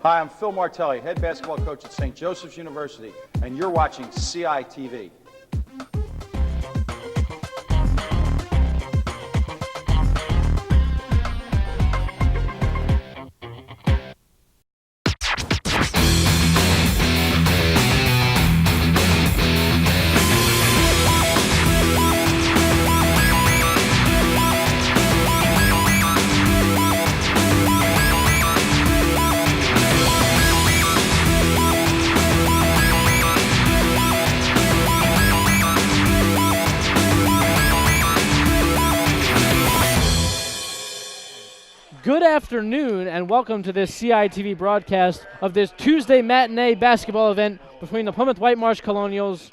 Hi, I'm Phil Martelli, head basketball coach at St. Joseph's University, and you're watching CITV. Good afternoon and welcome to this CITV broadcast of this Tuesday matinee basketball event between the Plymouth Whitemarsh Colonials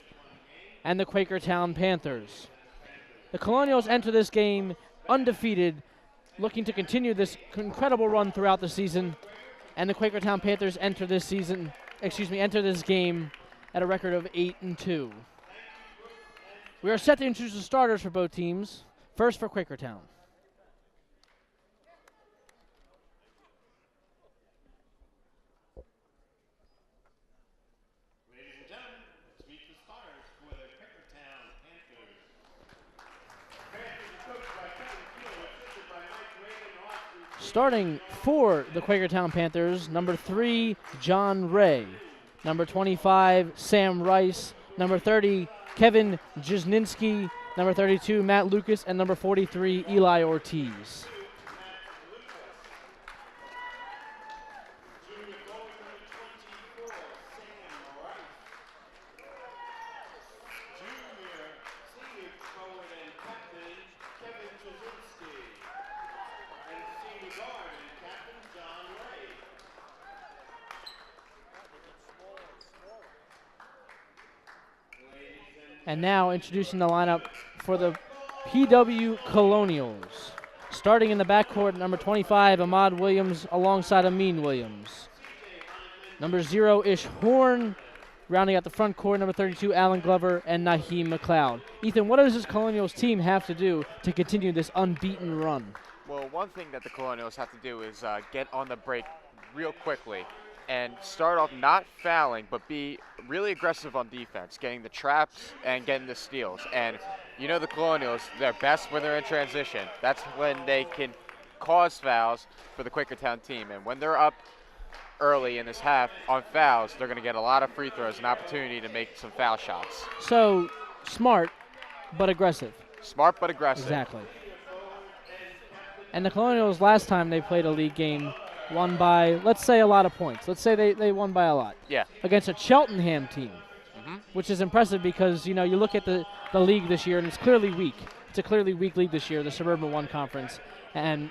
and the Quakertown Panthers. The Colonials enter this game undefeated, looking to continue this incredible run throughout the season, and the Quakertown Panthers enter this game at a record of 8-2. We are set to introduce the starters for both teams. First for Quakertown. Starting for the Quakertown Panthers, number 3, John Ray. Number 25, Sam Rice. Number 30, Kevin Jizninski. Number 32, Matt Lucas. And number 43, Eli Ortiz. And now introducing the lineup for the PW Colonials. Starting in the backcourt, number 25, Ahmad Williams alongside Amin Williams. Number 0, Ish Horn. Rounding out the front court, number 32, Alan Glover and Naheem McLeod. Ethan, what does this Colonials team have to do to continue this unbeaten run? Well, one thing that the Colonials have to do is get on the break real quickly and start off not fouling, but be really aggressive on defense, getting the traps and getting the steals. And you know the Colonials, they're best when they're in transition. That's when they can cause fouls for the Quakertown team. And when they're up early in this half on fouls, they're going to get a lot of free throws, an opportunity to make some foul shots. So, smart but aggressive. Smart but aggressive. Exactly. And the Colonials, last time they played a league game, won by, let's say, a lot of points. Let's say they won by a lot. Yeah. Against a Cheltenham team, which is impressive because, you know, you look at the league this year and it's clearly weak. It's a clearly weak league this year, the Suburban 1 Conference. And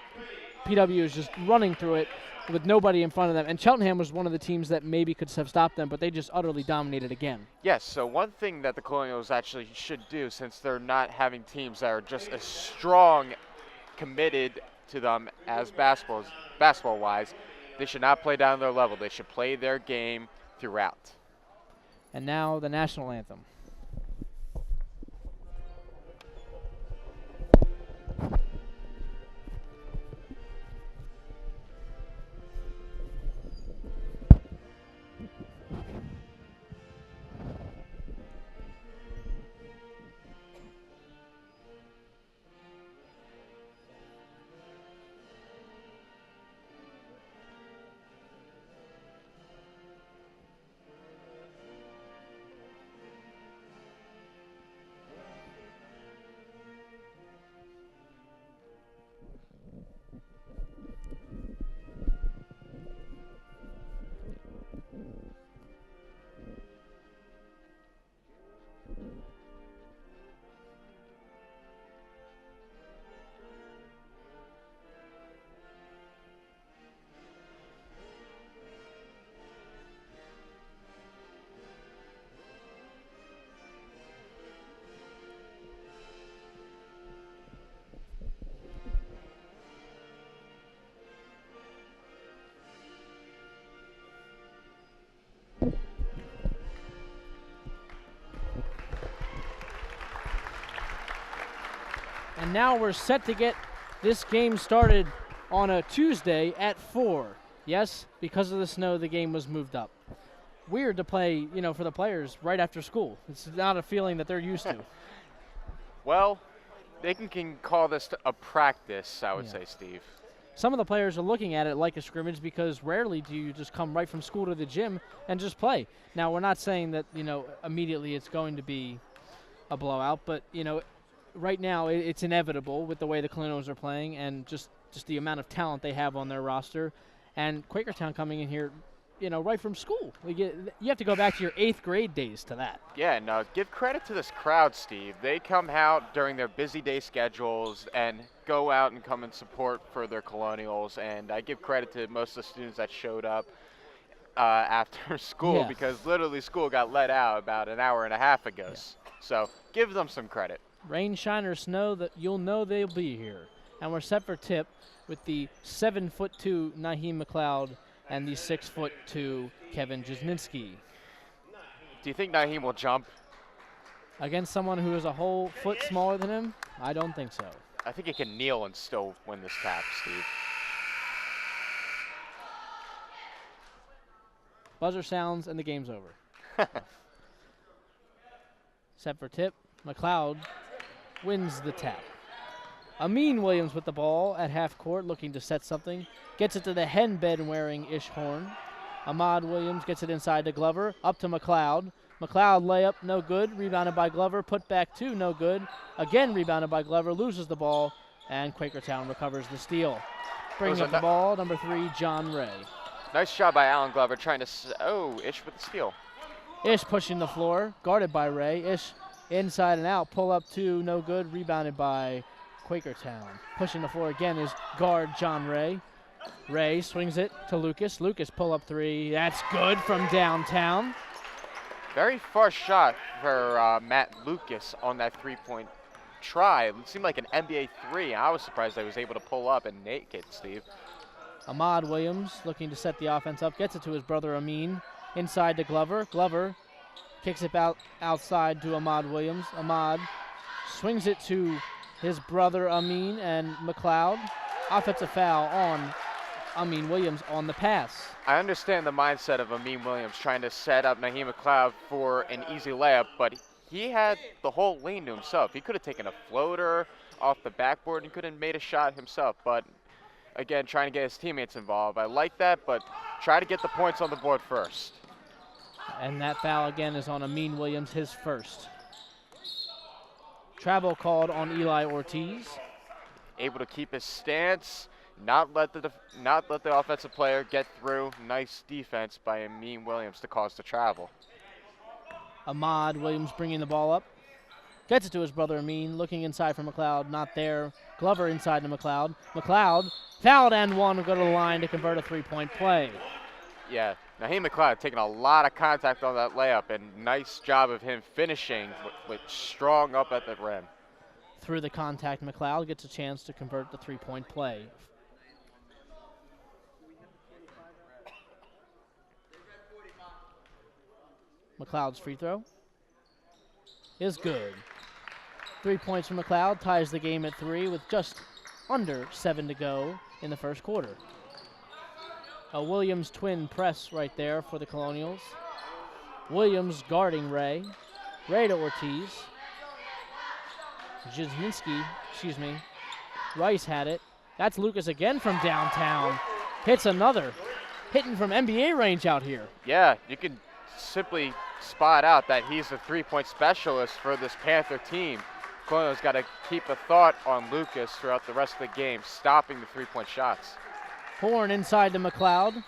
PW is just running through it with nobody in front of them. And Cheltenham was one of the teams that maybe could have stopped them, but they just utterly dominated again. Yes, so one thing that the Colonials actually should do, since they're not having teams that are just as strong, committed to them as basketball-wise, they should not play down their level. They should play their game throughout. And now the national anthem. And now we're set to get this game started on a Tuesday at 4. Yes, because of the snow, the game was moved up. Weird to play, for the players right after school. It's not a feeling that they're used to. Well, they can call this a practice, I would say, Steve. Some of the players are looking at it like a scrimmage because rarely do you just come right from school to the gym and just play. Now, we're not saying that, immediately it's going to be a blowout, but, right now it's inevitable with the way the Colonials are playing and just the amount of talent they have on their roster. And Quakertown coming in here, right from school. You have to go back to your 8th grade days to that. Yeah, no, give credit to this crowd, Steve. They come out during their busy day schedules and go out and come and support for their Colonials. And I give credit to most of the students that showed up after school because literally school got let out about an hour and a half ago. Yeah. So give them some credit. Rain, shine, or snow, that you'll know they'll be here. And we're set for tip with the 7'2" Naheem McLeod and the 6'2" Kevin Jasinski. Do you think Naheem will jump? Against someone who is a whole foot smaller than him? I don't think so. I think he can kneel and still win this tap, Steve. Buzzer sounds and the game's over. Set for tip. McLeod wins the tap. Amin Williams with the ball at half court looking to set something. Gets it to the henbed wearing Ish Horn. Ahmad Williams gets it inside to Glover. Up to McLeod. McLeod layup, no good. Rebounded by Glover. Put back 2, no good. Again rebounded by Glover. Loses the ball. And Quakertown recovers the steal. Bringing up the ball, number 3, John Ray. Nice job by Alan Glover trying to, Ish with the steal. Ish pushing the floor. Guarded by Ray. Ish inside and out. Pull up 2, no good. Rebounded by Quakertown. Pushing the floor again is guard John Ray. Ray swings it to Lucas. Lucas pull up 3. That's good from downtown. Very far shot for Matt Lucas on that 3-point try. It seemed like an NBA 3. I was surprised that he was able to pull up and make it, Steve. Ahmad Williams looking to set the offense up. Gets it to his brother Amin. Inside to Glover. Glover kicks it outside to Ahmad Williams. Ahmad swings it to his brother Amin and McLeod. Offensive foul on Amin Williams on the pass. I understand the mindset of Amin Williams trying to set up Naheem McLeod for an easy layup, but he had the whole lane to himself. He could have taken a floater off the backboard and could have made a shot himself, but again, trying to get his teammates involved. I like that, but try to get the points on the board first. And that foul again is on Amin Williams, his first. Travel called on Eli Ortiz. Able to keep his stance, not let the offensive player get through. Nice defense by Amin Williams to cause the travel. Ahmad Williams bringing the ball up. Gets it to his brother Amin, looking inside for McLeod, not there. Glover inside to McLeod. McLeod fouled and one, will go to the line to convert a 3-point play. Yeah, Naheem McLeod taking a lot of contact on that layup, and nice job of him finishing with strong up at the rim. Through the contact, McLeod gets a chance to convert the 3-point play. McLeod's free throw is good. 3 points from McLeod, ties the game at 3 with just under 7 to go in the first quarter. A Williams twin press right there for the Colonials. Williams guarding Ray. Ray to Ortiz. Rice had it. That's Lucas again from downtown. Hits another. Hitting from NBA range out here. Yeah, you can simply spot out that he's the 3-point specialist for this Panther team. Colonials got to keep a thought on Lucas throughout the rest of the game, stopping the 3-point shots. Horn inside to McLeod.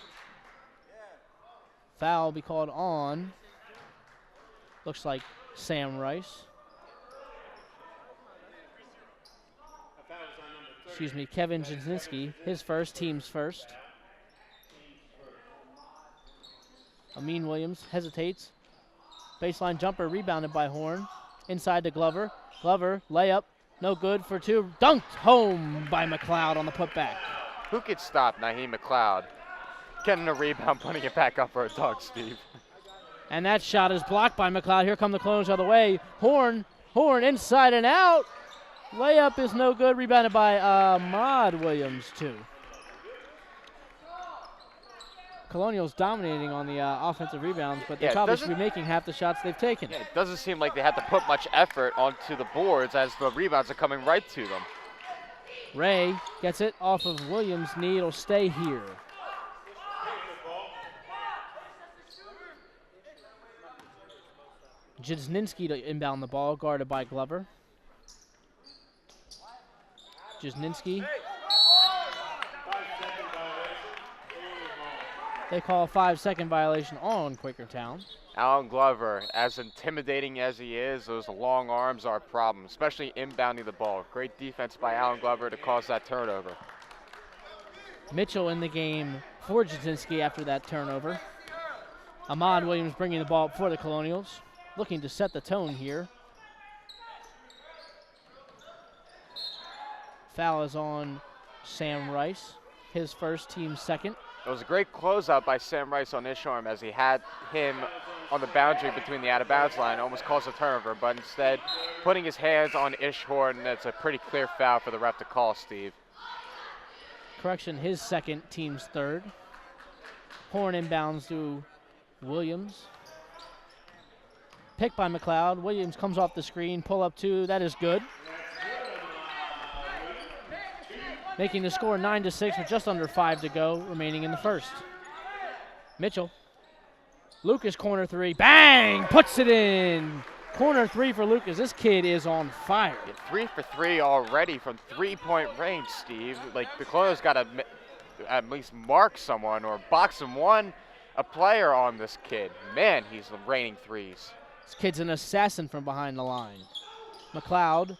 Foul will be called on. Looks like Sam Rice. Kevin Jasinski, his first, team's first. Amin Williams hesitates. Baseline jumper rebounded by Horn. Inside to Glover. Glover, layup, no good for 2. Dunked home by McLeod on the putback. Who could stop Naheem McLeod? Getting a rebound, putting it back up for a dunk, Steve. And that shot is blocked by McLeod. Here come the Colonials the other way. Horn inside and out. Layup is no good. Rebounded by Ahmad Williams, too. Colonials dominating on the offensive rebounds, but they Yeah, probably should be making half the shots they've taken. Yeah, it doesn't seem like they had to put much effort onto the boards as the rebounds are coming right to them. Ray gets it off of Williams' knee. It'll stay here. Jizninski to inbound the ball, guarded by Glover. Jizninski. They call a 5-second violation on Quakertown. Alan Glover, as intimidating as he is, those long arms are a problem, especially inbounding the ball. Great defense by Alan Glover to cause that turnover. Mitchell in the game for Jasinski after that turnover. Ahmad Williams bringing the ball up for the Colonials, looking to set the tone here. Foul is on Sam Rice, his first, team second. It was a great closeout by Sam Rice on Ishorn as he had him on the boundary between the out-of-bounds line, almost caused a turnover, but instead putting his hands on Ishorn, that's a pretty clear foul for the ref to call, Steve. Correction, his second, team's third. Horn inbounds to Williams. Picked by McLeod. Williams comes off the screen, pull up two, that is good. Making the score 9-6 with just under 5 to go, remaining in the first. Mitchell. Lucas corner three, bang, puts it in. Corner three for Lucas. This kid is on fire. Yeah, 3 for 3 already from 3-point range, Steve. Like, the Colonials got to at least mark someone or box him a player on this kid. Man, he's raining threes. This kid's an assassin from behind the line. McLeod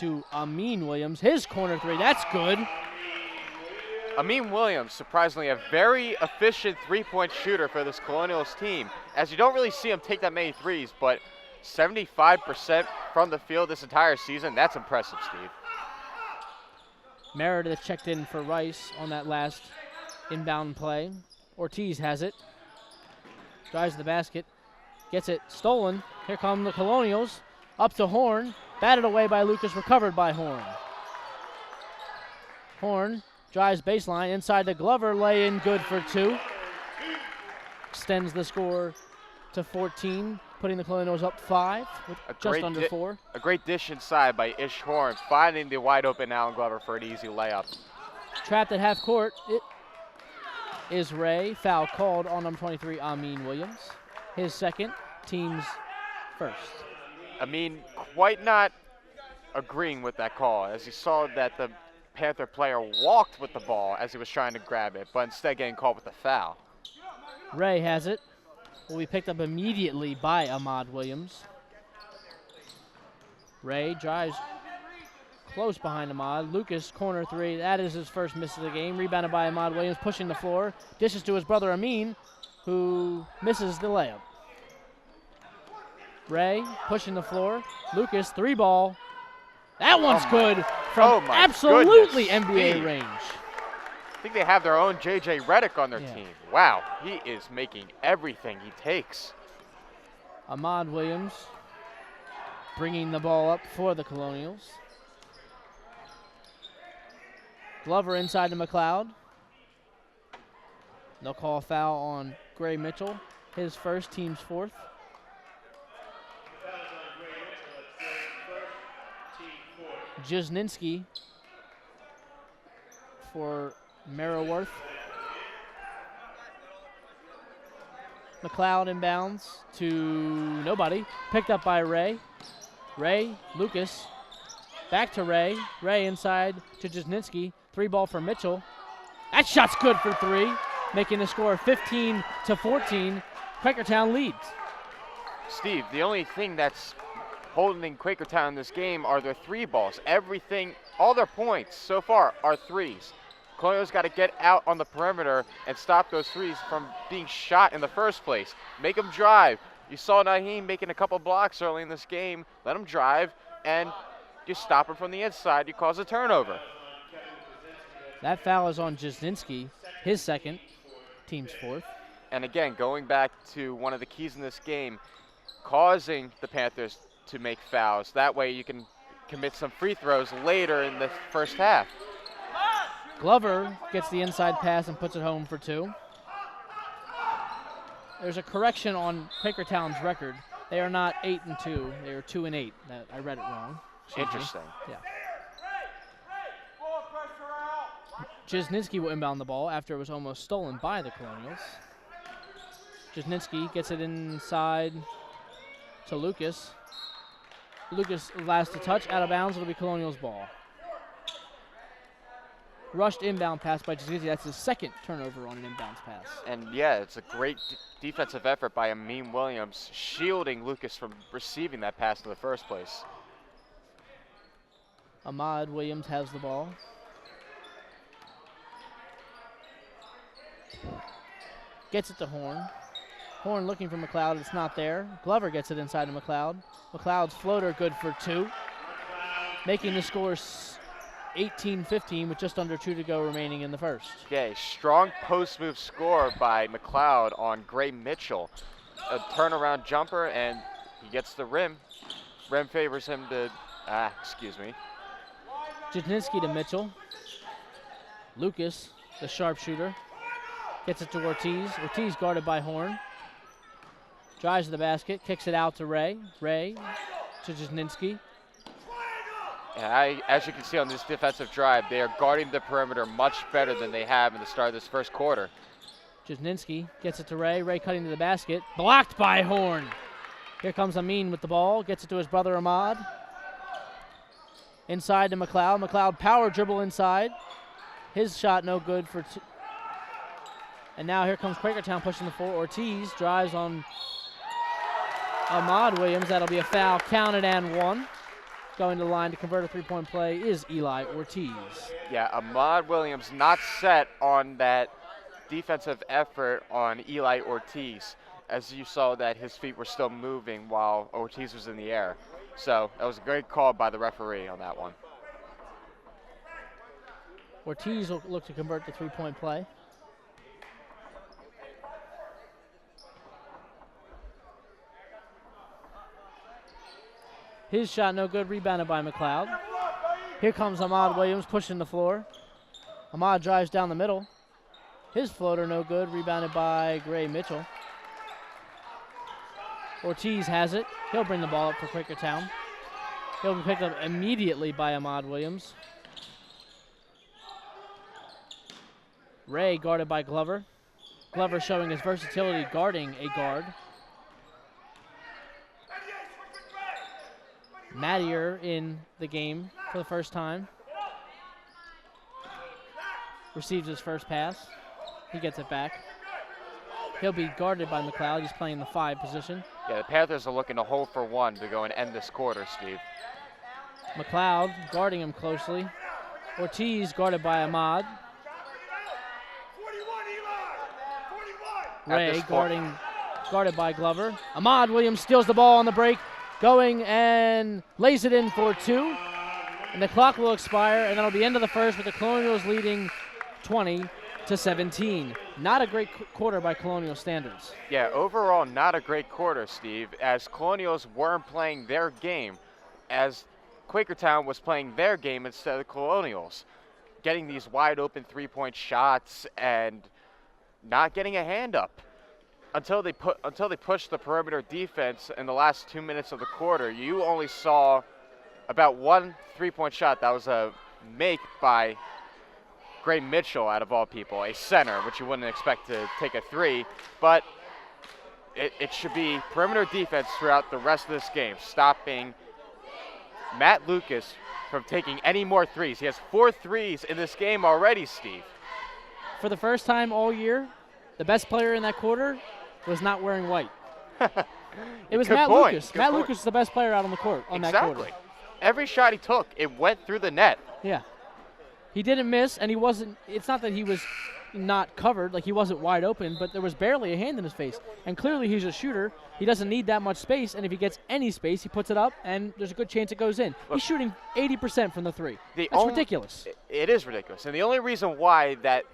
to Amin Williams. His corner three, that's good. Amin Williams, surprisingly, a very efficient three-point shooter for this Colonials team, as you don't really see him take that many threes, but 75% from the field this entire season, that's impressive, Steve. Meredith checked in for Rice on that last inbound play. Ortiz has it. Drives the basket. Gets it stolen. Here come the Colonials. Up to Horn. Batted away by Lucas. Recovered by Horn. Horn drives baseline. Inside to Glover. Lay in good for 2. Extends the score to 14. Putting the Colonials up 5 with just under 4. A great dish inside by Ish Horn, finding the wide open Alan Glover for an easy layup. Trapped at half court. It is Ray. Foul called on number 23, Amin Williams. His second, team's first. Amin quite not agreeing with that call, as he saw that the Panther player walked with the ball as he was trying to grab it, but instead getting called with a foul. Ray has it. Will be picked up immediately by Ahmad Williams. Ray drives close behind Ahmad. Lucas, corner three. That is his first miss of the game. Rebounded by Ahmad Williams, pushing the floor. Dishes to his brother Amin, who misses the layup. Ray pushing the floor. Lucas, 3-ball. That one's good from absolutely goodness, NBA Steve. range. I think they have their own J.J. Redick on their team. Wow, he is making everything he takes. Ahmad Williams bringing the ball up for the Colonials. Glover inside to McLeod. They'll call a foul on Gray Mitchell, his first, team's fourth. Jizninski for Merriworth. McLeod inbounds to nobody. Picked up by Ray. Ray, Lucas, back to Ray. Ray inside to Jizninski. 3-ball for Mitchell. That shot's good for 3, making the score 15-14. Quakertown leads. Steve, the only thing that's holding Quakertown in this game are their 3-balls. Everything, all their points so far are 3s. Colonials got to get out on the perimeter and stop those 3s from being shot in the first place. Make them drive. You saw Naheem making a couple blocks early in this game. Let him drive, and you stop him from the inside. You cause a turnover. That foul is on Jizninski, his second, team's fourth. And again, going back to one of the keys in this game, causing the Panthers to make fouls. That way you can commit some free throws later in the first half. Glover gets the inside pass and puts it home for 2. there's a correction on Quakertown's record. They are not 8-2. They are 2-8. I read it wrong. Excuse me. Interesting. Yeah. Jesninski will inbound the ball after it was almost stolen by the Colonials. Jesninski gets it inside to Lucas. Lucas last to touch, out of bounds. It'll be Colonials ball. Rushed inbound pass by Jesninski. That's his second turnover on an inbounds pass. And yeah, it's a great defensive effort by Amin Williams, shielding Lucas from receiving that pass in the first place. Ahmad Williams has the ball. Gets it to Horn. Horn looking for McLeod. It's not there. Glover gets it inside to McLeod. McLeod's floater good for 2. Making the score 18-15 with just under 2 to go remaining in the first. Yeah, a strong post move score by McLeod on Gray Mitchell. A turnaround jumper, and he gets the rim. Rim favors him to, excuse me. Jesninski to Mitchell. Lucas, the sharpshooter, gets it to Ortiz. Ortiz guarded by Horn. Drives to the basket, kicks it out to Ray. Ray to Jesninski. And as you can see on this defensive drive, they are guarding the perimeter much better than they have in the start of this first quarter. Jesninski gets it to Ray. Ray cutting to the basket. Blocked by Horn. Here comes Amin with the ball. Gets it to his brother Ahmad. Inside to McLeod. McLeod power dribble inside. His shot no good for 2. And now here comes Quakertown pushing the floor. Ortiz drives on Ahmad Williams. That'll be a foul. Counted and 1. Going to the line to convert a 3-point play is Eli Ortiz. Yeah, Ahmad Williams not set on that defensive effort on Eli Ortiz, as you saw that his feet were still moving while Ortiz was in the air. So that was a great call by the referee on that one. Ortiz will look to convert the 3-point play. His shot no good, rebounded by McLeod. Here comes Ahmad Williams pushing the floor. Ahmad drives down the middle. His floater no good, rebounded by Gray Mitchell. Ortiz has it. He'll bring the ball up for Quakertown. He'll be picked up immediately by Ahmad Williams. Ray guarded by Glover. Glover showing his versatility guarding a guard. Mattier in the game for the first time. Receives his first pass. He gets it back. He'll be guarded by McLeod. He's playing the 5 position. Yeah, the Panthers are looking to hold for 1 to go and end this quarter, Steve. McLeod guarding him closely. Ortiz guarded by Ahmad. Ray guarded by Glover. Ahmad Williams steals the ball on the break. Going and lays it in for 2. And the clock will expire, and that'll be end of the first with the Colonials leading 20-17. Not a great quarter by Colonial standards. Yeah, overall not a great quarter, Steve, as Colonials weren't playing their game, as Quakertown was playing their game instead of Colonials, getting these wide open 3-point shots and not getting a hand up. Until they pushed the perimeter defense in the last 2 minutes of the quarter, you only saw about 1 3-point shot. That was a make by Gray Mitchell, out of all people, a center, which you wouldn't expect to take a 3. But it should be perimeter defense throughout the rest of this game, stopping Matt Lucas from taking any more 3s. He has 4 3s in this game already, Steve. For the first time all year, the best player in that quarter was not wearing white. It was Matt Lucas. Matt Lucas is the best player out on the court on that quarter. Exactly. Every shot he took, it went through the net. Yeah. He didn't miss, and he wasn't, it's not that he was not covered, like he wasn't wide open, but there was barely a hand in his face. And clearly he's a shooter. He doesn't need that much space, and if he gets any space, he puts it up, and there's a good chance it goes in. He's shooting 80% from the 3. That's ridiculous. It is ridiculous. And the only reason why that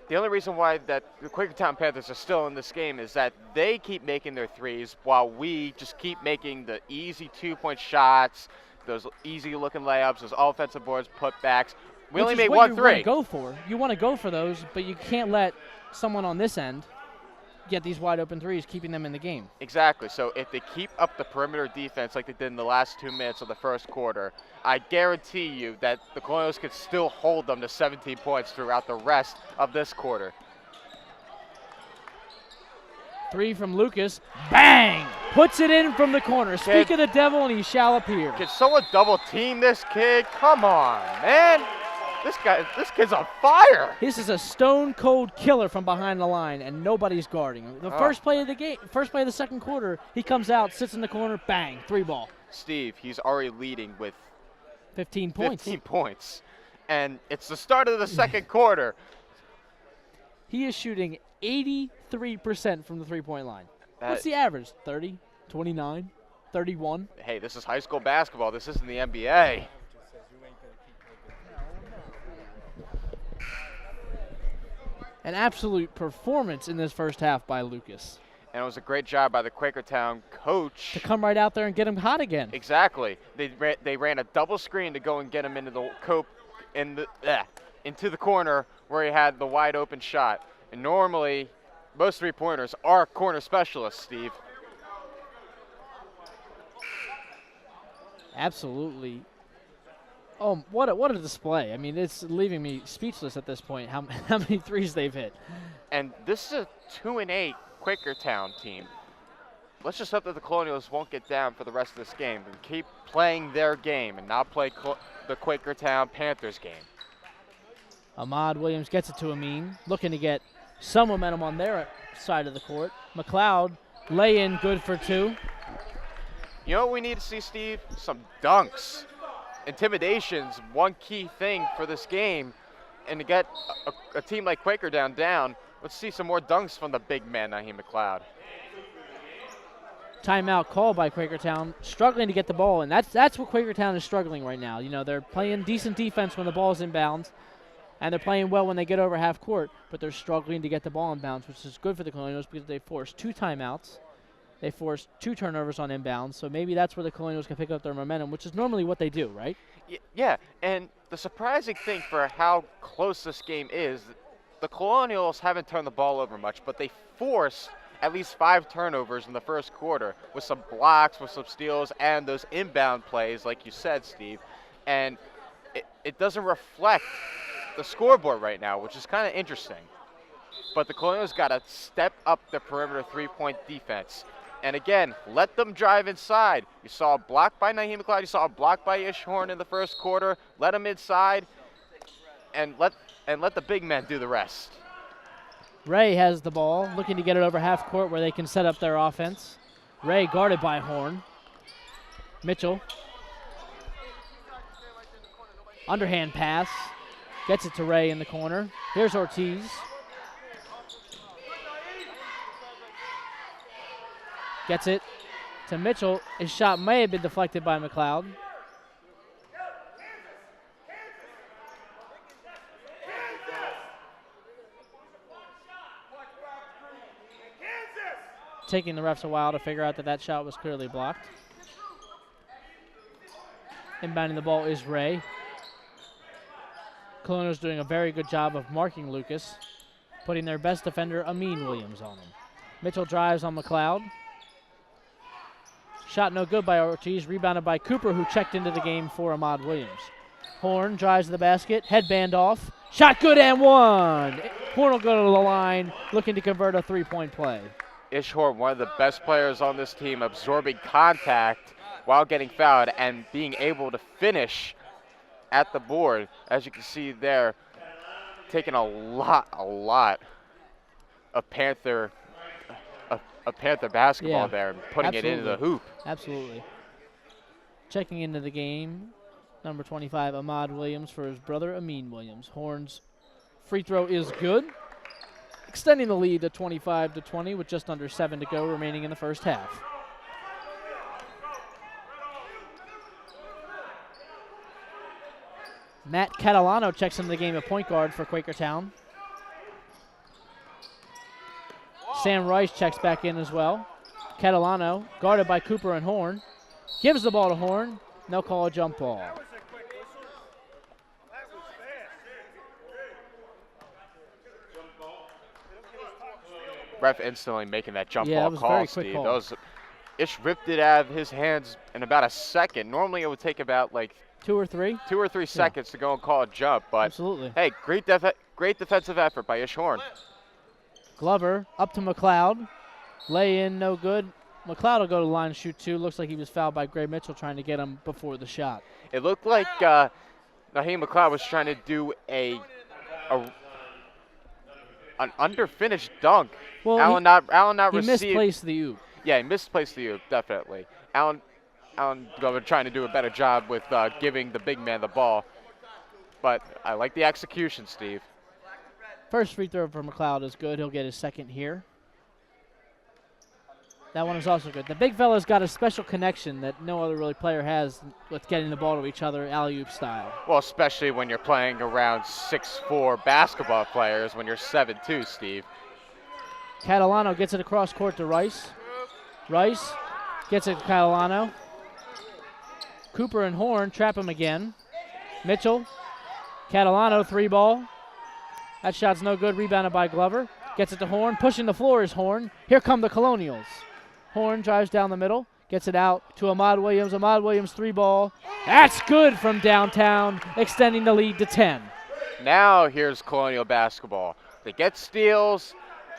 the Quakertown Panthers are still in this game is that they keep making their 3s while we just keep making the easy 2-point shots, those easy-looking layups, those offensive boards, putbacks. We only made 1 3. You want to go for those, but you can't let someone on this end get these wide open threes, keeping them in the game. Exactly. So if they keep up the perimeter defense like they did in the last 2 minutes of the first quarter, I guarantee you that the Colonials could still hold them to 17 points throughout the rest of this quarter. 3 from Lucas. Bang! Puts it in from the corner. Speak of the devil, and he shall appear. Can someone double team this kid? Come on, man. This kid's on fire. This is a stone cold killer from behind the line, and nobody's guarding him. The first play of the game, first play of the second quarter, he comes out, sits in the corner, bang, 3 ball. Steve, he's already leading with 15 points. 15 points. And it's the start of the second quarter. He is shooting 83% from the three-point line. What's the average? 30, 29, 31? Hey, this is high school basketball. This isn't the NBA. An absolute performance in this first half by Lucas. And it was a great job by the Quakertown coach. To come right out there and get him hot again. Exactly. They ran a double screen to go and get him into the into the corner where he had the wide open shot. And normally, most three-pointers are corner specialists, Steve. Absolutely. Oh, what a display. I mean, it's leaving me speechless at this point, how many threes they've hit. And this is a 2-8 Quakertown team. Let's just hope that the Colonials won't get down for the rest of this game and keep playing their game and not play the Quakertown Panthers game. Ahmad Williams gets it to Amin, looking to get some momentum on their side of the court. McLeod, lay-in, good for 2. You know what we need to see, Steve? Some dunks. Intimidation's one key thing for this game, and to get a team like Quakertown down, let's see some more dunks from the big man, Naheem McLeod. Timeout called by Quakertown, struggling to get the ball, and that's what Quakertown is struggling right now. You know, they're playing decent defense when the ball's inbounds, and they're playing well when they get over half court, but they're struggling to get the ball inbounds, which is good for the Colonials because they forced 2 timeouts. They forced 2 turnovers on inbounds, so maybe that's where the Colonials can pick up their momentum, which is normally what they do, right? Yeah, and the surprising thing for how close this game is, the Colonials haven't turned the ball over much, but they forced at least 5 turnovers in the first quarter with some blocks, with some steals, and those inbound plays, like you said, Steve. And it doesn't reflect the scoreboard right now, which is kind of interesting. But the Colonials got to step up the perimeter three-point defense. And again, let them drive inside. You saw a block by Naheem McLeod. You saw a block by Ishorn in the first quarter. Let them inside, and let the big men do the rest. Ray has the ball, looking to get it over half court where they can set up their offense. Ray guarded by Horn. Mitchell. Underhand pass. Gets it to Ray in the corner. Here's Ortiz. Gets it to Mitchell. His shot may have been deflected by McLeod. Taking the refs a while to figure out that shot was clearly blocked. Inbounding the ball is Ray. Colonials doing a very good job of marking Lucas, putting their best defender, Amin Williams, on him. Mitchell drives on McLeod. Shot no good by Ortiz, rebounded by Cooper, who checked into the game for Ahmad Williams. Horn drives to the basket, headband off. Shot good and 1. Horn will go to the line, looking to convert a 3-point play. Ishorn, one of the best players on this team, absorbing contact while getting fouled and being able to finish at the board. As you can see there, taking a lot of Panther basketball there and putting it into the hoop. Absolutely. Checking into the game, number 25, Ahmad Williams, for his brother, Amin Williams. Horn's free throw is good, extending the lead to 25-20 with just under 7 to go remaining in the first half. Matt Catalano checks into the game at point guard for Quakertown. Sam Rice checks back in as well. Catalano, guarded by Cooper and Horn, gives the ball to Horn. They'll call a jump ball. Ref instantly making that jump Yeah, that ball was call, very quick Steve. call. Ish ripped it out of his hands in about a second. Normally it would take about like 2 or 3. 2 or 3 seconds to go and call a jump, but Absolutely. hey, great defensive effort by Ish Horn. Glover up to McLeod. Lay in, no good. McLeod will go to the line and shoot 2. Looks like he was fouled by Gray Mitchell trying to get him before the shot. It looked like Naheem McLeod was trying to do an underfinished dunk. Well, Allen not he received. misplaced the oop. Yeah, he misplaced the oop, definitely. Allen Glover trying to do a better job with giving the big man the ball. But I like the execution, Steve. First free throw for McLeod is good. He'll get his second here. That one is also good. The big fella's got a special connection that no other really player has with getting the ball to each other, alley-oop style. Well, especially when you're playing around 6'4" basketball players when you're 7'2", Steve. Catalano gets it across court to Rice. Rice gets it to Catalano. Cooper and Horn trap him again. Mitchell, Catalano, 3-ball. That shot's no good, rebounded by Glover. Gets it to Horn, pushing the floor is Horn. Here come the Colonials. Horn drives down the middle, gets it out to Ahmad Williams. Ahmad Williams, 3-ball. That's good from downtown, extending the lead to 10. Now here's Colonial basketball. They get steals,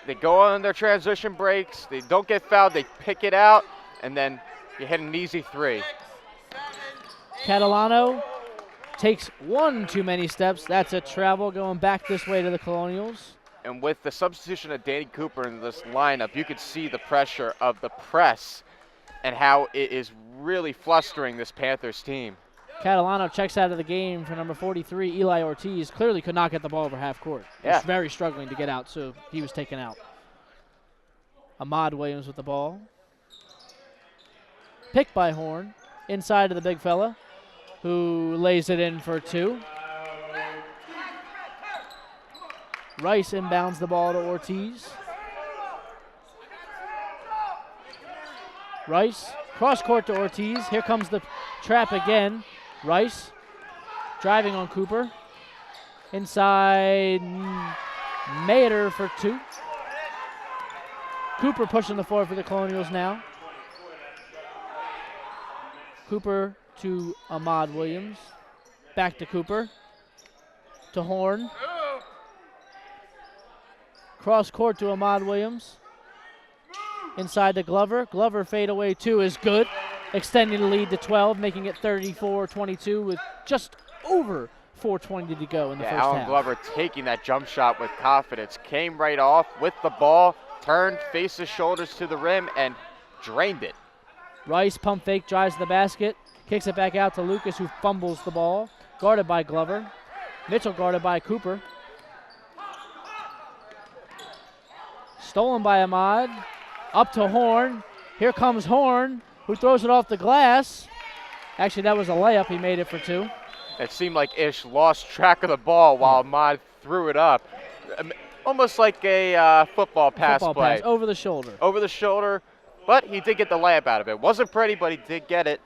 they go on their transition breaks, they don't get fouled, they pick it out, and then you hit an easy 3. Catalano takes one too many steps. That's a travel going back this way to the Colonials. And with the substitution of Danny Cooper in this lineup, you could see the pressure of the press and how it is really flustering this Panthers team. Catalano checks out of the game for number 43, Eli Ortiz. Clearly could not get the ball over half court. Yeah. Was very struggling to get out, so he was taken out. Ahmad Williams with the ball. Picked by Horn, inside of the big fella, who lays it in for 2. Rice inbounds the ball to Ortiz. Rice, cross court to Ortiz. Here comes the trap again. Rice driving on Cooper. Inside Mater for 2. Cooper pushing the floor for the Colonials now. Cooper to Ahmad Williams. Back to Cooper. To Horn. Cross court to Ahmad Williams. Inside to Glover. Glover fadeaway 2 is good. Extending the lead to 12, making it 34-22 with just over 4:20 to go in the first Allen half. Glover taking that jump shot with confidence. Came right off with the ball, turned, faces shoulders to the rim, and drained it. Rice pump fake, drives to the basket. Kicks it back out to Lucas, who fumbles the ball. Guarded by Glover. Mitchell guarded by Cooper. Stolen by Ahmad. Up to Horn. Here comes Horn, who throws it off the glass. Actually, that was a layup. He made it for 2. It seemed like Ish lost track of the ball while Ahmad threw it up. Almost like a football pass play. Pass, over the shoulder. Over the shoulder, but he did get the layup out of it. Wasn't pretty, but he did get it.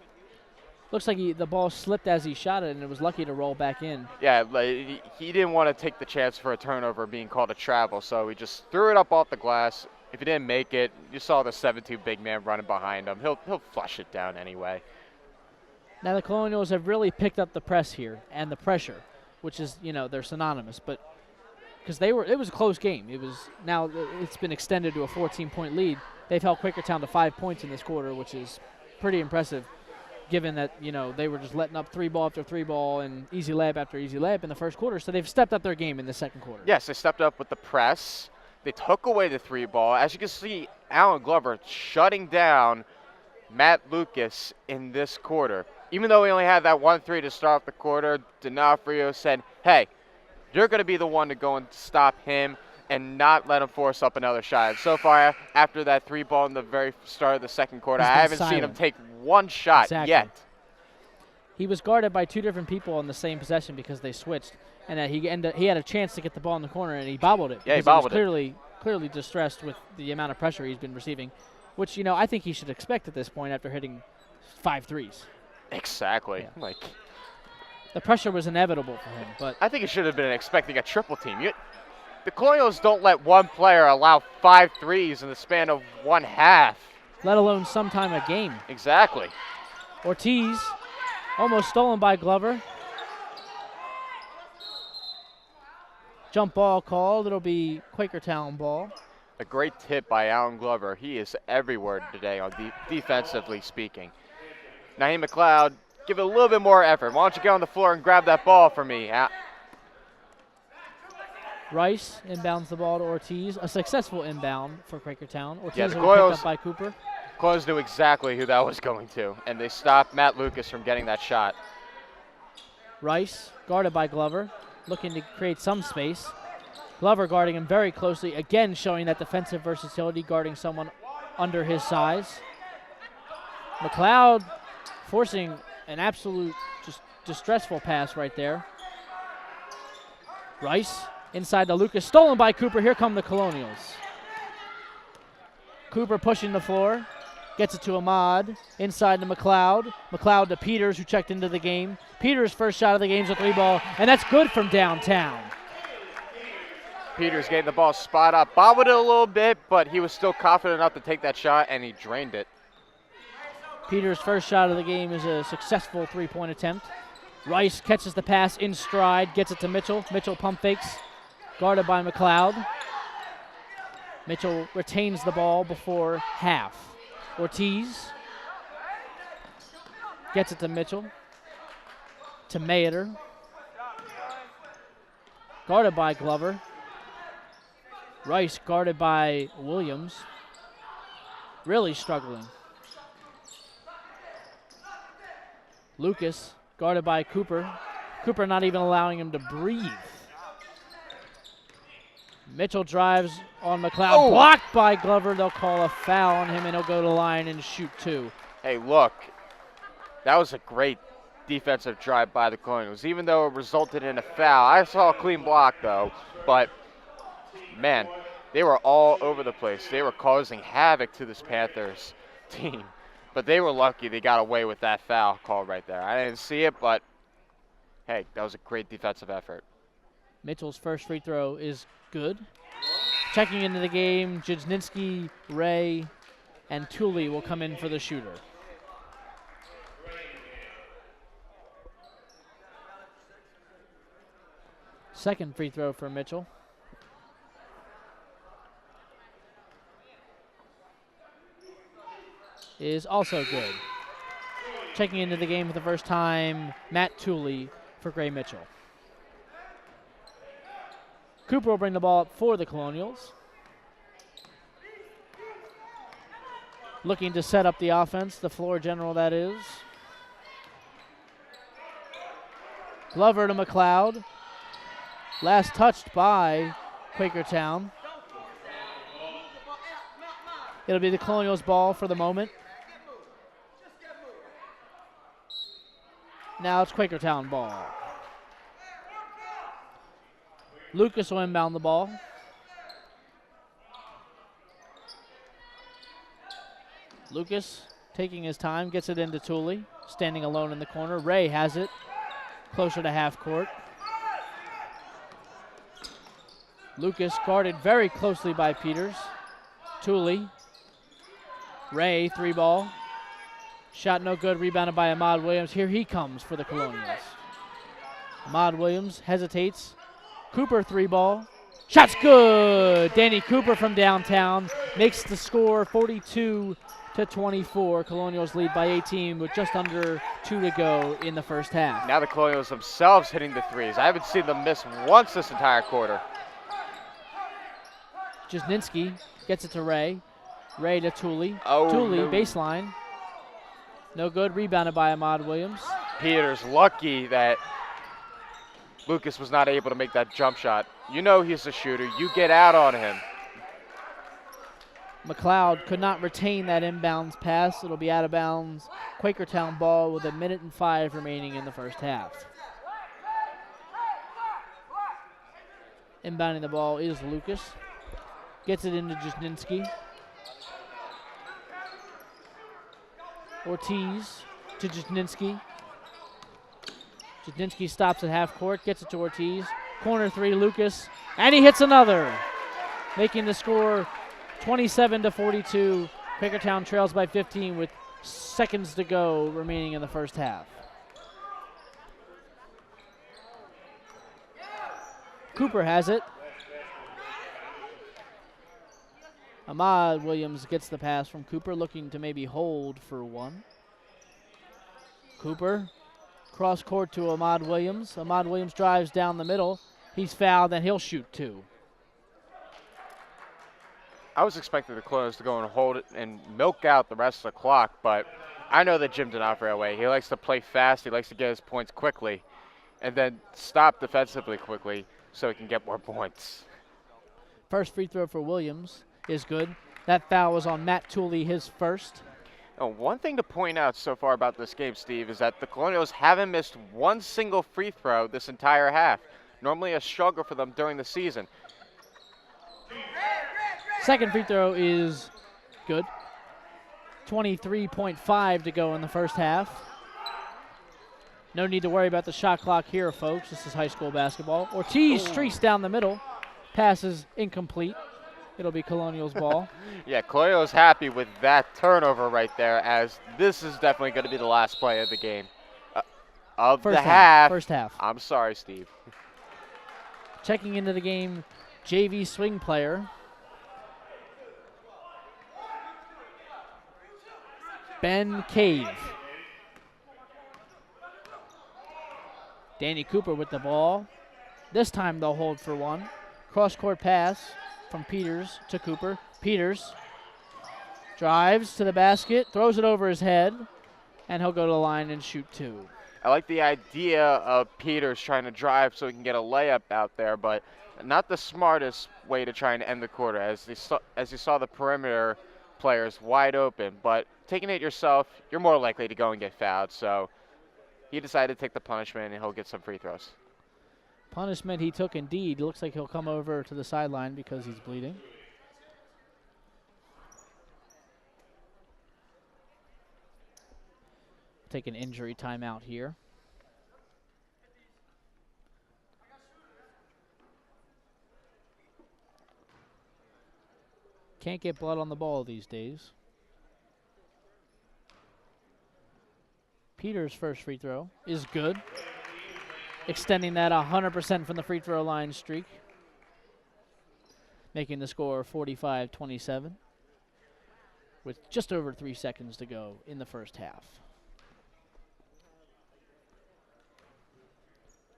Looks like the ball slipped as he shot it, and it was lucky to roll back in. Yeah, he didn't want to take the chance for a turnover being called a travel, so he just threw it up off the glass. If he didn't make it, you saw the 7'2" big man running behind him. He'll flush it down anyway. Now the Colonials have really picked up the press here and the pressure, which is, they're synonymous, but because it was a close game. Now it's been extended to a 14-point lead. They've held Quakertown to 5 points in this quarter, which is pretty impressive, given that they were just letting up 3-ball after 3-ball and easy layup after easy layup in the first quarter. So they've stepped up their game in the second quarter. Yes, they stepped up with the press. They took away the 3-ball. As you can see, Allen Glover shutting down Matt Lucas in this quarter. Even though he only had that 1-3 to start off the quarter, D'Onofrio said, hey, you're going to be the one to go and stop him and not let him force up another shot. And so far, after that 3-ball in the very start of the second quarter, I haven't seen him take one shot yet. He was guarded by 2 different people on the same possession because they switched, and he had a chance to get the ball in the corner, and he bobbled it. Yeah, he bobbled it. Clearly distressed with the amount of pressure he's been receiving, which I think he should expect at this point after hitting 5 threes. Exactly. Yeah. The pressure was inevitable for him, but I think he should have been expecting a triple team. The Colonials don't let one player allow 5 threes in the span of one half. Let alone sometime a game. Exactly. Ortiz, almost stolen by Glover. Jump ball called. It'll be Quakertown ball. A great tip by Alan Glover. He is everywhere today on defensively speaking. Naheem McLeod, give it a little bit more effort. Why don't you get on the floor and grab that ball for me? Rice inbounds the ball to Ortiz. A successful inbound for Quakertown. Ortiz the will be picked Colonials- up by Cooper. Colonials knew exactly who that was going to, and they stopped Matt Lucas from getting that shot. Rice guarded by Glover, looking to create some space. Glover guarding him very closely, again showing that defensive versatility, guarding someone under his size. McLeod forcing an absolute just distressful pass right there. Rice inside to Lucas, stolen by Cooper. Here come the Colonials. Cooper pushing the floor, gets it to Ahmad, inside to McLeod. McLeod to Peters, who checked into the game. Peters' first shot of the game is a 3-ball, and that's good from downtown. Peters getting the ball spot up, bobbled it a little bit, but he was still confident enough to take that shot, and he drained it. Peters' first shot of the game is a successful 3-point attempt. Rice catches the pass in stride, gets it to Mitchell. Mitchell pump fakes, guarded by McLeod. Mitchell retains the ball before half. Ortiz gets it to Mitchell. To Maeder. Guarded by Glover. Rice guarded by Williams. Really struggling. Lucas guarded by Cooper. Cooper not even allowing him to breathe. Mitchell drives on McLeod, blocked by Glover. They'll call a foul on him, and he'll go to the line and shoot 2. Hey, look, that was a great defensive drive by the Colonials, even though it resulted in a foul. I saw a clean block, though, but, man, they were all over the place. They were causing havoc to this Panthers team, but they were lucky they got away with that foul call right there. I didn't see it, but, hey, that was a great defensive effort. Mitchell's first free throw is good. Checking into the game, Jedzninski, Ray, and Tooley will come in for the shooter. Second free throw for Mitchell. Is also good. Checking into the game for the first time, Matt Tooley for Gray Mitchell. Cooper will bring the ball up for the Colonials. Looking to set up the offense, the floor general that is. Glover to McLeod. Last touched by Quakertown. It'll be the Colonials' ball for the moment. Now it's Quakertown ball. Lucas will inbound the ball. Lucas taking his time, gets it into Tooley, standing alone in the corner. Ray has it, closer to half court. Lucas guarded very closely by Peters. Tooley. Ray, 3-ball. Shot no good, rebounded by Ahmad Williams. Here he comes for the Colonials. Ahmad Williams hesitates. Cooper, 3-ball. Shot's good. Danny Cooper from downtown makes the score 42-24. Colonials lead by 18 with just under 2 to go in the first half. Now the Colonials themselves hitting the threes. I haven't seen them miss once this entire quarter. Jedzninski gets it to Ray. Ray to Tooley. Oh, Tooley, no. baseline. No good, rebounded by Ahmad Williams. Peters lucky that Lucas was not able to make that jump shot. You know he's a shooter. You get out on him. McLeod could not retain that inbounds pass. It'll be out of bounds. Quakertown ball with 1:05 remaining in the first half. Inbounding the ball is Lucas. Gets it into Jedzninski. Ortiz to Jedzninski. Jedzninski stops at half court, gets it to Ortiz. Corner three, Lucas. And he hits another, making the score 27-42. Quakertown trails by 15 with seconds to go remaining in the first half. Cooper has it. Ahmad Williams gets the pass from Cooper, looking to maybe hold for one. Cooper, cross court to Ahmad Williams. Ahmad Williams drives down the middle. He's fouled, and he'll shoot two. I was expecting the Colonials to go and hold it and milk out the rest of the clock, but I know that Jim did not fare away. He likes to play fast. He likes to get his points quickly and then stop defensively quickly so he can get more points. First free throw for Williams is good. That foul was on Matt Tooley, his first. Oh, one thing to point out so far about this game, Steve, is that the Colonials haven't missed one single free throw this entire half. Normally a struggle for them during the season. Second free throw is good. 23.5 to go in the first half. No need to worry about the shot clock here, folks. This is high school basketball. Ortiz streaks down the middle. Pass is incomplete. It'll be Colonials ball. Yeah, Colonials happy with that turnover right there, as this is definitely going to be the last play of the game. Of First the half. half. First half. I'm sorry, Steve. Checking into the game, JV swing player Ben Cave. Danny Cooper with the ball. This time they'll hold for one. Cross-court pass from Peters to Cooper. Peters drives to the basket, throws it over his head, and he'll go to the line and shoot two. I like the idea of Peters trying to drive so he can get a layup out there, but not the smartest way to try and end the quarter, as you saw the perimeter players wide open. But taking it yourself, you're more likely to go and get fouled. So he decided to take the punishment, and he'll get some free throws. Punishment he took indeed. Looks like he'll come over to the sideline because he's bleeding. Take an injury timeout here. Can't get blood on the ball these days. Peters' first free throw is good, extending that 100% from the free throw line streak, making the score 45-27 with just over 3 seconds to go in the first half.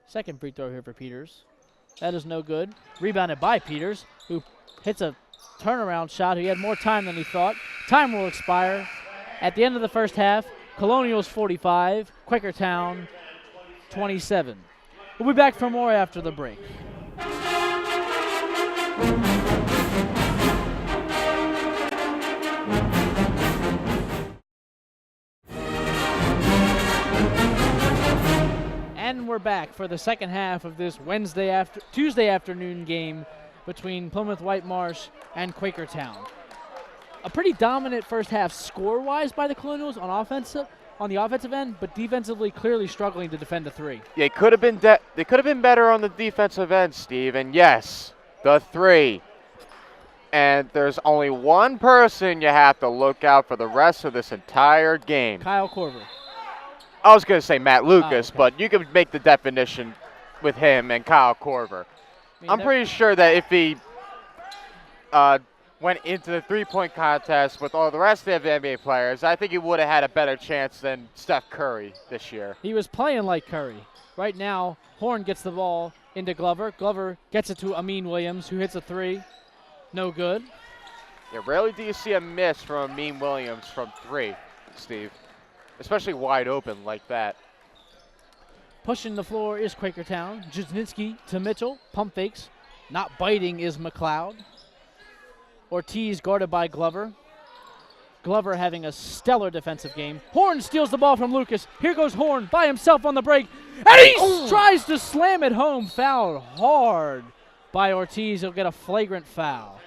Second free throw here for Peters. That is no good. Rebounded by Peters, who hits a turnaround shot. He had more time than he thought. Time will expire at the end of the first half. Colonials 45, Quakertown 27. We'll be back for more after the break. And we're back for the second half of this Tuesday afternoon game between Plymouth Whitemarsh and Quakertown. A pretty dominant first half score-wise by the Colonials on the offensive end, but defensively clearly struggling to defend a three. Yeah, they could have been better on the defensive end, Steve. And yes, the three. And there's only one person you have to look out for the rest of this entire game. Kyle Corver. I was going to say Matt Lucas, okay. but you can make the definition with him and Kyle Corver. I'm pretty sure that if he went into the three-point contest with all the rest of the NBA players, I think he would have had a better chance than Steph Curry this year. He was playing like Curry. Right now, Horn gets the ball into Glover. Glover gets it to Amin Williams, who hits a three. No good. Yeah, rarely do you see a miss from Amin Williams from three, Steve, especially wide open like that. Pushing the floor is Quakertown. Jusnitsky to Mitchell. Pump fakes. Not biting is McLeod. Ortiz guarded by Glover. Glover having a stellar defensive game. Horn steals the ball from Lucas. Here goes Horn by himself on the break. And he tries to slam it home. Fouled hard by Ortiz. He'll get a flagrant foul.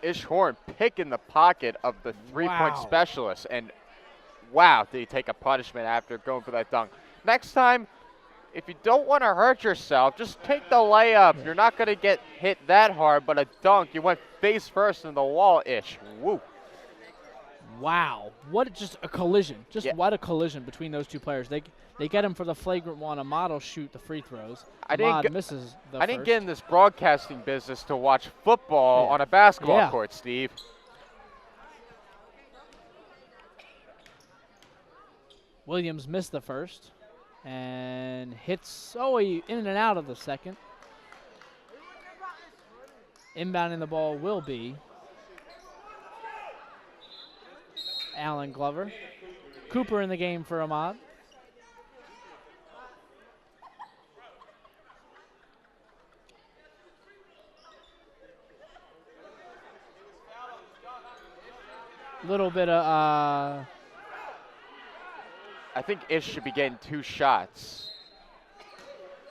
Ish Horn picking the pocket of the three-point specialist. And wow, did he take a punishment after going for that dunk. Next time, if you don't want to hurt yourself, just take the layup. You're not going to get hit that hard, but a dunk, you went face first in the wall-ish. Woo. Wow, what just a collision. Just Yeah. what a collision between those two players. They get him for the flagrant one. Ahmad will shoot the free throws. Ahmad misses the I didn't first. get in this broadcasting business to watch football on a basketball court, Steve. Williams missed the first and hits, he in and out of the second. Inbounding the ball will be Alan Glover. Cooper in the game for Ahmad. Little bit of I think Ish should be getting 2 shots.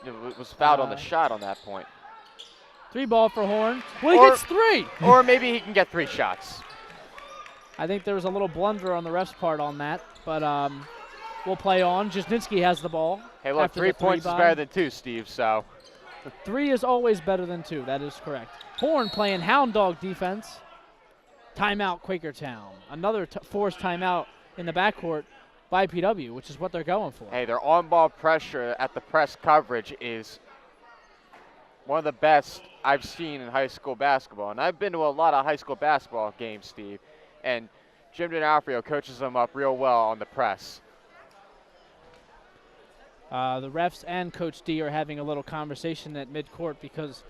It was fouled on the shot on that point. 3 ball for Horn. Well, he gets 3. Or maybe he can get 3 shots. I think there was a little blunder on the ref's part on that, but we'll play on. Jasnitsky has the ball. Hey, look, 3 points is better than 2, Steve, so. 3 is always better than 2. That is correct. Horn playing hound dog defense. Timeout Quakertown. Another forced timeout in the backcourt by PW, which is what they're going for. Hey, their on-ball pressure at the press coverage is one of the best I've seen in high school basketball. And I've been to a lot of high school basketball games, Steve. And Jim D'Onofrio coaches them up real well on the press. The refs and Coach D are having a little conversation at midcourt because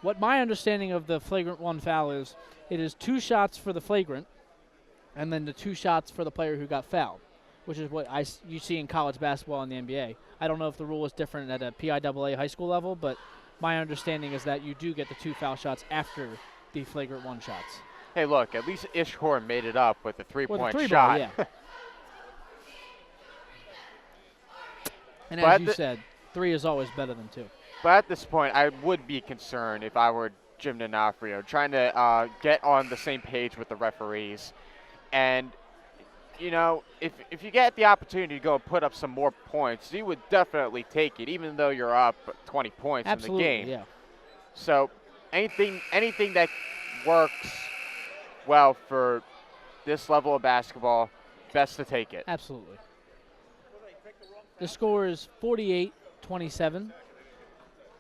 what my understanding of the flagrant 1 foul is, it is 2 shots for the flagrant and then the 2 shots for the player who got fouled, which is what you see in college basketball and the NBA. I don't know if the rule is different at a PIAA high school level, but my understanding is that you do get the 2 foul shots after the flagrant 1 shots. Hey, look, at least Ish Horn made it up with a 3-point shot. Ball, yeah. And as you said, 3 is always better than 2. But at this point, I would be concerned if I were Jim D'Onofrio, trying to get on the same page with the referees. And, you know, if you get the opportunity to go and put up some more points, you would definitely take it, even though you're up 20 points in the game. Yeah. So anything that works well for this level of basketball, best to take it. Absolutely. The score is 48-27.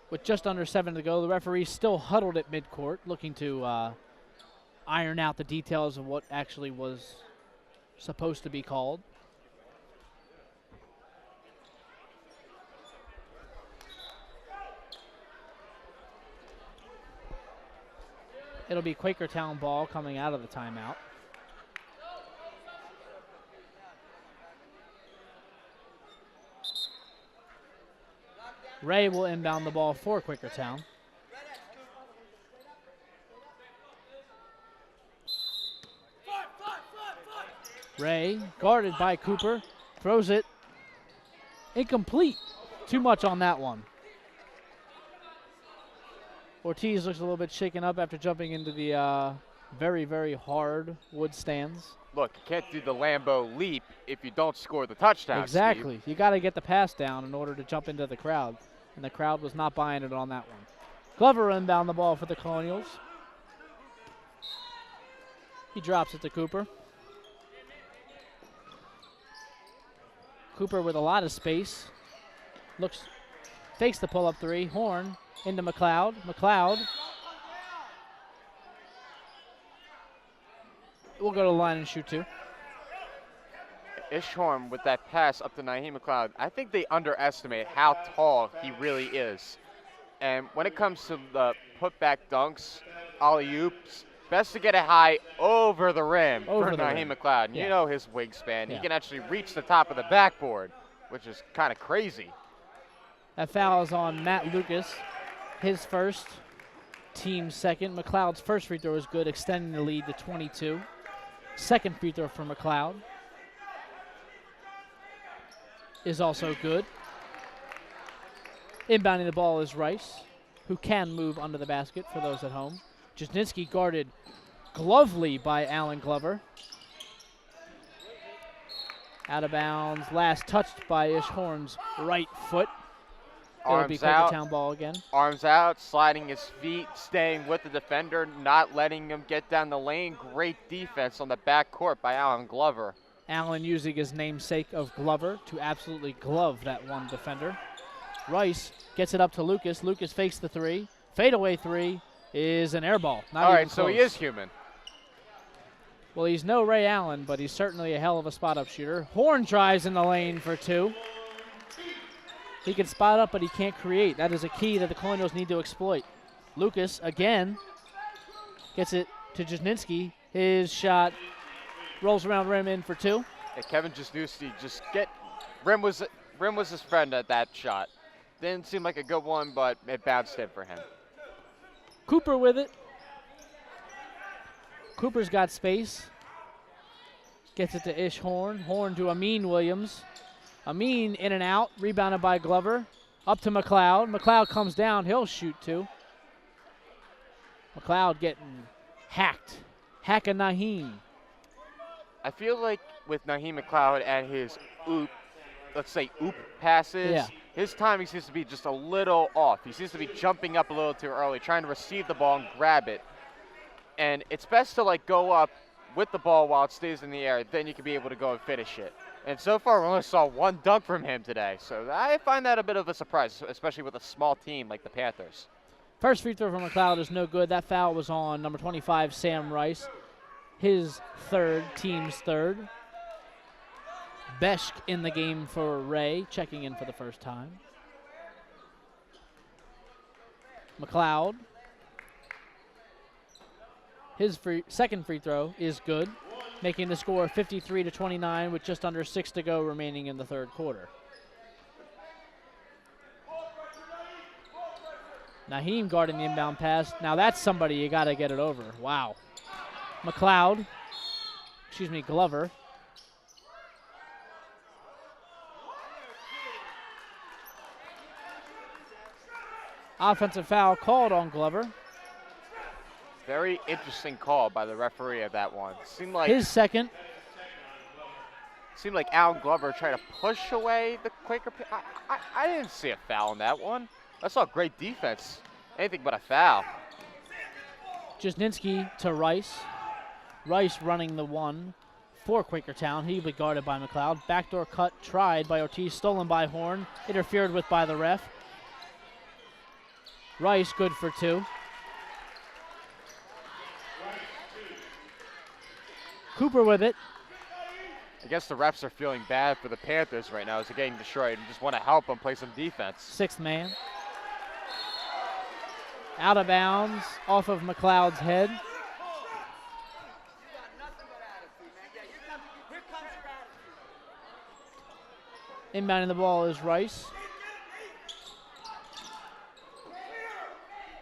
With just under 7 to go, the referee's still huddled at midcourt, looking to iron out the details of what actually was supposed to be called. It'll be Quakertown ball coming out of the timeout. Ray will inbound the ball for Quakertown. Ray, guarded by Cooper, throws it. Incomplete. Too much on that one. Ortiz looks a little bit shaken up after jumping into the very, very hard wood stands. Look, you can't do the Lambeau leap if you don't score the touchdown, Exactly. Steve. You got to get the pass down in order to jump into the crowd, and the crowd was not buying it on that one. Glover inbound the ball for the Colonials. He drops it to Cooper. Cooper with a lot of space. Fakes the pull-up 3. Horn into McLeod. McLeod will go to the line and shoot 2. Ishorn with that pass up to Naheem McLeod, I think they underestimate how tall he really is. And when it comes to the putback dunks, alley-oops, best to get it high over the rim for Naheem McLeod. And you know his wingspan. He can actually reach the top of the backboard, which is kind of crazy. That foul is on Matt Lucas. His first, team second. McLeod's first free throw is good, extending the lead to 22. Second free throw for McLeod is also good. Inbounding the ball is Rice, who can move under the basket for those at home. Jasnitsky guarded glovely by Alan Glover. Out of bounds, last touched by Ishorn's right foot. It'll be Quakertown ball again. Arms out, sliding his feet, staying with the defender, not letting him get down the lane. Great defense on the back court by Alan Glover. Allen using his namesake of Glover to absolutely glove that one defender. Rice gets it up to Lucas. Lucas fakes the three. Fadeaway three is an air ball. Not All even right, so close. he is human. Well, he's no Ray Allen, but he's certainly a hell of a spot-up shooter. Horn drives in the lane for two. He can spot up, but he can't create. That is a key that the Colonials need to exploit. Lucas, again, gets it to Jasninski. His shot rolls around rim in for two. Yeah, Kevin Jasnewski rim was his friend at that shot. Didn't seem like a good one, but it bounced in for him. Cooper with it. Cooper's got space. Gets it to Ish Horn. Horn to Amin Williams. Amin in and out, rebounded by Glover. Up to McLeod. McLeod comes down. He'll shoot too. McLeod getting hacked. Hack a Naheem. I feel like with Naheem McLeod and his oop passes, his timing seems to be just a little off. He seems to be jumping up a little too early, trying to receive the ball and grab it. And it's best to go up with the ball while it stays in the air. Then you can be able to go and finish it. And so far, we only saw one dunk from him today. So I find that a bit of a surprise, especially with a small team like the Panthers. First free throw from McLeod is no good. That foul was on number 25, Sam Rice. His third, team's third. Beshk in the game for Ray, checking in for the first time. McLeod. His second free throw is good, making the score 53-29 with just under 6 to go remaining in the third quarter. Naheem guarding the inbound pass. Now that's somebody you got to get it over. Wow. Glover. Offensive foul called on Glover. Very interesting call by the referee of that one. Seemed like his second. Seemed like Alan Glover tried to push away the Quaker. I didn't see a foul on that one. I saw great defense. Anything but a foul. Jasninski to Rice. Rice running the one for Quakertown. He'll be guarded by McLeod. Backdoor cut tried by Ortiz, stolen by Horn, interfered with by the ref. Rice good for two. Cooper with it. I guess the refs are feeling bad for the Panthers right now as they're getting destroyed and just want to help them play some defense. Sixth man. Out of bounds, off of McLeod's head. Inbounding the ball is Rice.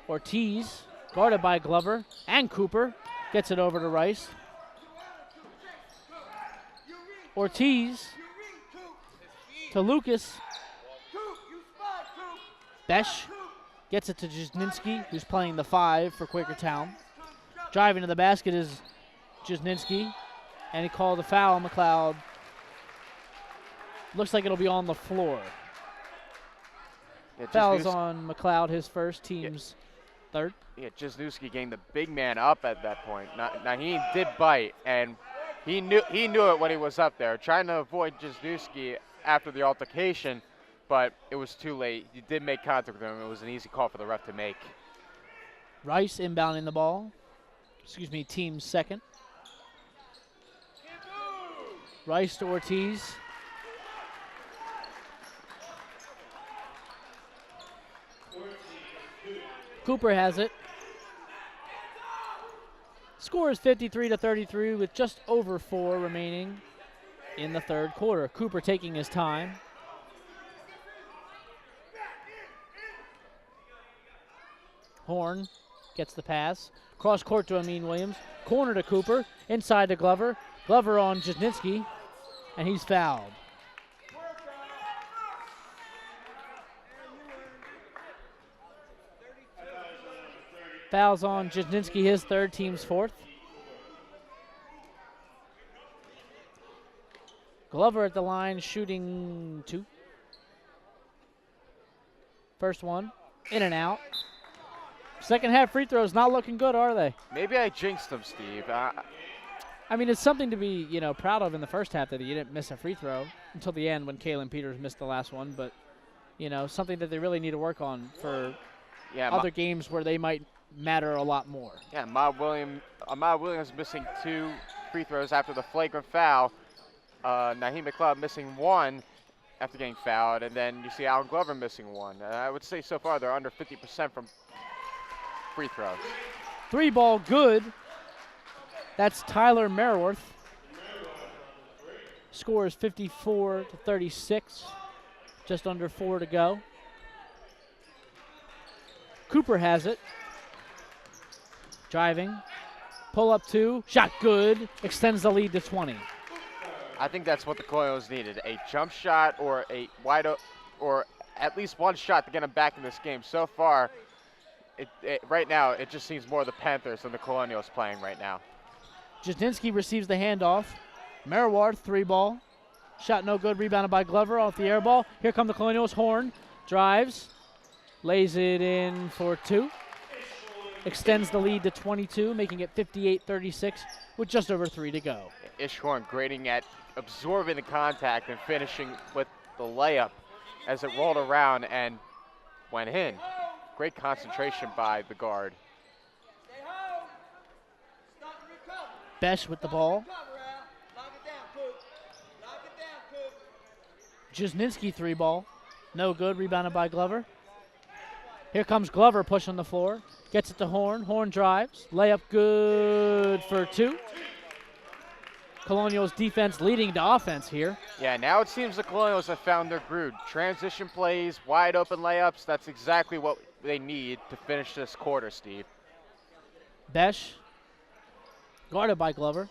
Ortiz, guarded by Glover and Cooper, gets it over to Rice. Ortiz to Lucas. Besh gets it to Jasninski, who's playing the 5 for Quakertown. Driving to the basket is Jasninski, and he called a foul. McLeod looks like it'll be on the floor. Yeah, Foul's on McLeod, his first, team's third. Yeah, Jasnewski getting the big man up at that point. Naheem did bite, and he knew it when he was up there, trying to avoid Jasnewski after the altercation, but it was too late. He did make contact with him. It was an easy call for the ref to make. Rice inbounding the ball. Team's second. Rice to Ortiz. Cooper has it. Score is 53-33 with just over 4 remaining in the third quarter. Cooper taking his time. Horn gets the pass. Cross court to Amin Williams. Corner to Cooper. Inside to Glover. Glover on Jasninski, and he's fouled. Fouls on Jasninski, his third, team's fourth. Glover at the line, shooting 2. First one, in and out. Second half free throws not looking good, are they? Maybe I jinxed them, Steve. I mean, it's something to be, proud of in the first half that he didn't miss a free throw until the end when Kalen Peters missed the last one. But, something that they really need to work on for other games where they might matter a lot more. Yeah, Ahmad Williams missing 2 free throws after the flagrant foul. Naheem McLeod missing 1 after getting fouled, and then you see Alan Glover missing 1. I would say so far they're under 50% from free throws. 3 ball good. That's Tyler Merworth. Score is 54-36. Just under 4 to go. Cooper has it. Driving. Pull up 2. Shot good. Extends the lead to 20. I think that's what the Colonials needed, a jump shot or a or at least one shot to get them back in this game. So far, right now, it just seems more the Panthers than the Colonials playing right now. Jasninsky receives the handoff. Merward, 3 ball. Shot no good, rebounded by Glover off the air ball. Here come the Colonials. Horn drives, lays it in for 2. Extends the lead to 22, making it 58-36 with just over 3 to go. Ish Horn grading at absorbing the contact and finishing with the layup as it rolled around and went in. Great concentration by the guard. Besh with the ball. Jasninsky 3 ball. No good, rebounded by Glover. Here comes Glover pushing the floor. Gets it to Horn. Horn drives. Layup good for 2. Colonials defense leading to offense here. Yeah, now it seems the Colonials have found their groove. Transition plays, wide open layups. That's exactly what they need to finish this quarter, Steve. Besh. Guarded by Glover.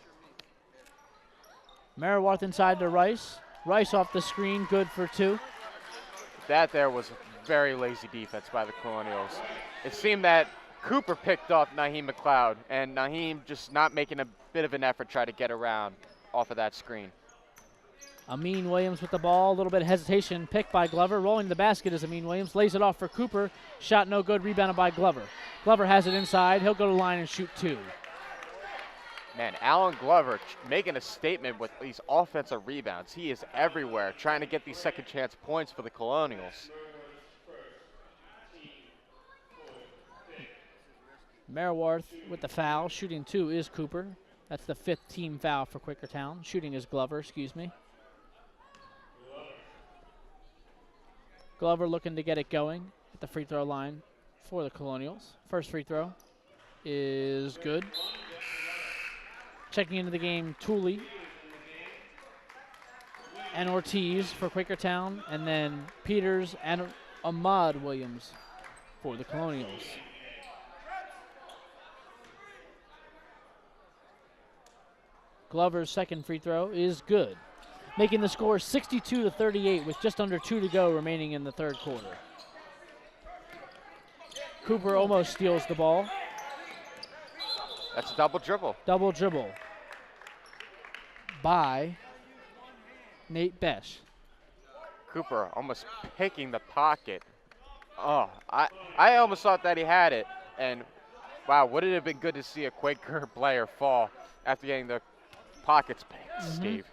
Merwarth inside to Rice. Rice off the screen, good for 2. That there was very lazy defense by the Colonials. It seemed that Cooper picked off Naheem McLeod, and Naheem just not making a bit of an effort to try to get around off of that screen. Amin Williams with the ball, a little bit of hesitation, picked by Glover. Rolling the basket is Amin Williams, lays it off for Cooper. Shot no good, rebounded by Glover. Glover has it inside, he'll go to the line and shoot 2. Man, Alan Glover making a statement with these offensive rebounds. He is everywhere trying to get these second chance points for the Colonials. Merwarth with the foul. Shooting 2 is Cooper. That's the 5th team foul for Quakertown. Shooting is Glover, excuse me. Glover looking to get it going at the free throw line for the Colonials. First free throw is good. Checking into the game, Tooley and Ortiz for Quakertown, and then Peters and Ahmad Williams for the Colonials. Glover's second free throw is good, making the score 62-38 with just under 2 to go remaining in the third quarter. Cooper almost steals the ball. That's a double dribble. Double dribble by Nate Besh. Cooper almost picking the pocket. Oh, I almost thought that he had it. And wow, would it have been good to see a Quaker player fall after getting the pockets picked, Steve.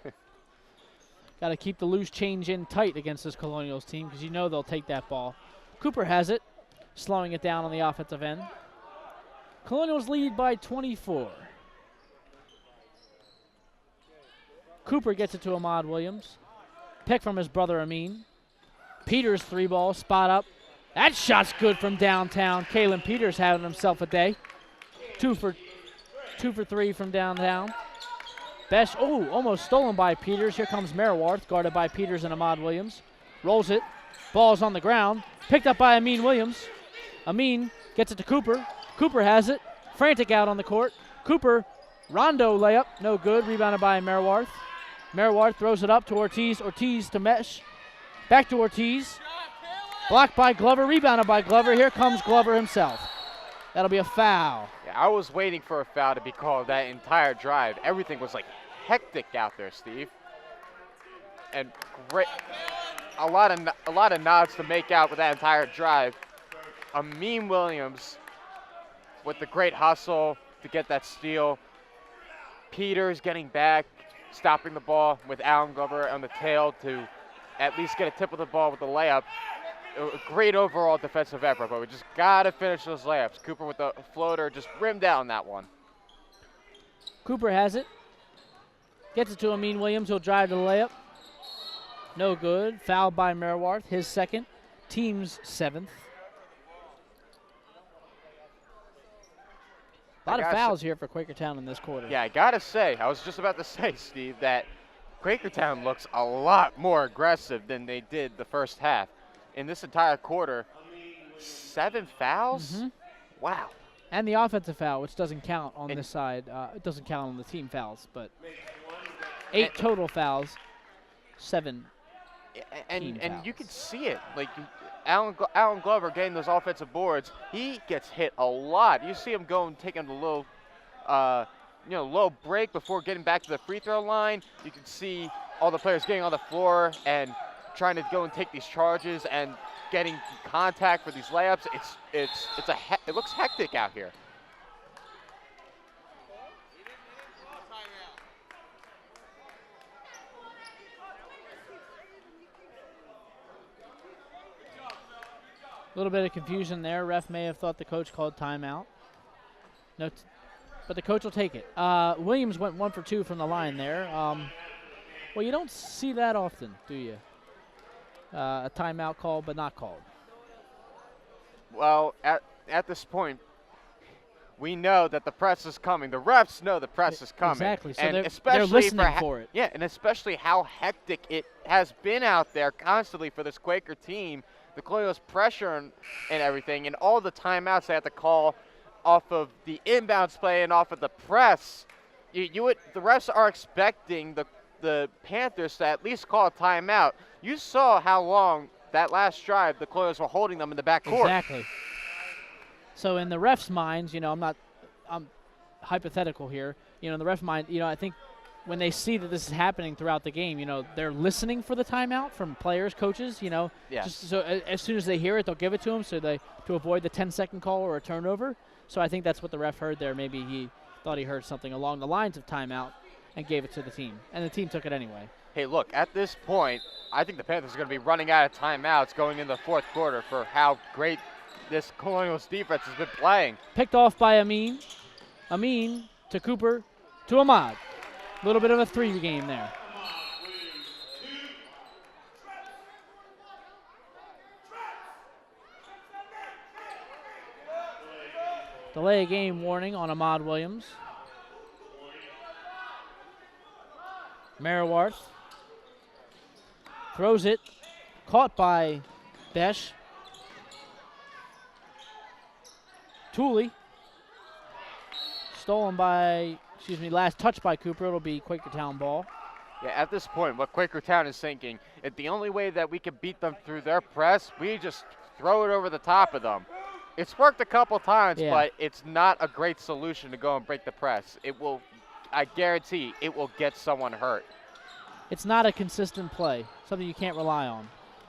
Got to keep the loose change in tight against this Colonials team because you know they'll take that ball. Cooper has it, slowing it down on the offensive end. Colonials lead by 24. Cooper gets it to Ahmad Williams. Pick from his brother Amin. Peters 3 ball, spot up. That shot's good from downtown. Kalen Peters having himself a day. 2 for 3 from downtown. Besh, almost stolen by Peters. Here comes Merwarth, guarded by Peters and Ahmad Williams. Rolls it. Ball's on the ground. Picked up by Amin Williams. Amin gets it to Cooper. Cooper has it. Frantic out on the court. Cooper, rondo layup. No good. Rebounded by Merwarth. Merwarth throws it up to Ortiz. Ortiz to Mesh. Back to Ortiz. Blocked by Glover. Rebounded by Glover. Here comes Glover himself. That'll be a foul. Yeah, I was waiting for a foul to be called that entire drive. Everything was like hectic out there, Steve. And a lot of nods to make out with that entire drive. Amin Williams with the great hustle to get that steal. Peters getting back, stopping the ball with Alan Glover on the tail to at least get a tip of the ball with the layup. A great overall defensive effort, but we just got to finish those layups. Cooper with the floater just rimmed down that one. Cooper has it. Gets it to Amin Williams. He'll drive to the layup. No good. Fouled by Merwarth, his second. Team's 7th. A lot of fouls here for Quakertown in this quarter. Yeah, I got to say, I was just about to say, Steve, that Quakertown looks a lot more aggressive than they did the first half. In this entire quarter, 7 fouls? Mm-hmm. Wow. And the offensive foul, which doesn't count on this side. It doesn't count on the team fouls, but 8 total fouls, 7 and fouls. You can see it. Like Alan Glover getting those offensive boards, he gets hit a lot. You see him taking a little, low break before getting back to the free throw line. You can see all the players getting on the floor and trying to go and take these charges and getting contact for these layups. It looks hectic out here. A little bit of confusion there. Ref may have thought the coach called timeout. No, but the coach will take it. Williams went 1 for 2 from the line there. Well, you don't see that often, do you? A timeout called but not called. Well, at this point, we know that the press is coming. The refs know the press is coming. Exactly. So and they're listening for it. Yeah, and especially how hectic it has been out there constantly for this Quaker team. The Colonials pressure and everything, and all the timeouts they have to call off of the inbounds play and off of the press. The refs are expecting the Panthers to at least call a timeout. You saw how long that last drive the Colonials were holding them in the backcourt. Exactly. So in the refs' minds, I'm hypothetical here. In the ref mind, I think when they see that this is happening throughout the game, they're listening for the timeout from players, coaches, Yeah. Just so as soon as they hear it, they'll give it to them to avoid the 10-second call or a turnover. So I think that's what the ref heard there. Maybe he thought he heard something along the lines of timeout and gave it to the team. And the team took it anyway. Hey, look, at this point, I think the Panthers are going to be running out of timeouts going into the fourth quarter for how great this Colonials defense has been playing. Picked off by Amin. Amin to Cooper to Ahmad. A little bit of a 3 game there. Delay game warning on Ahmad Williams. Merwarth throws it. Caught by Besh. Tooley. Stolen by, last touch by Cooper. It'll be Quakertown ball. Yeah, at this point, what Quakertown is thinking, if the only way that we can beat them through their press, we just throw it over the top of them. It's worked a couple times, but it's not a great solution to go and break the press. I guarantee it will get someone hurt. It's not a consistent play, something you can't rely on.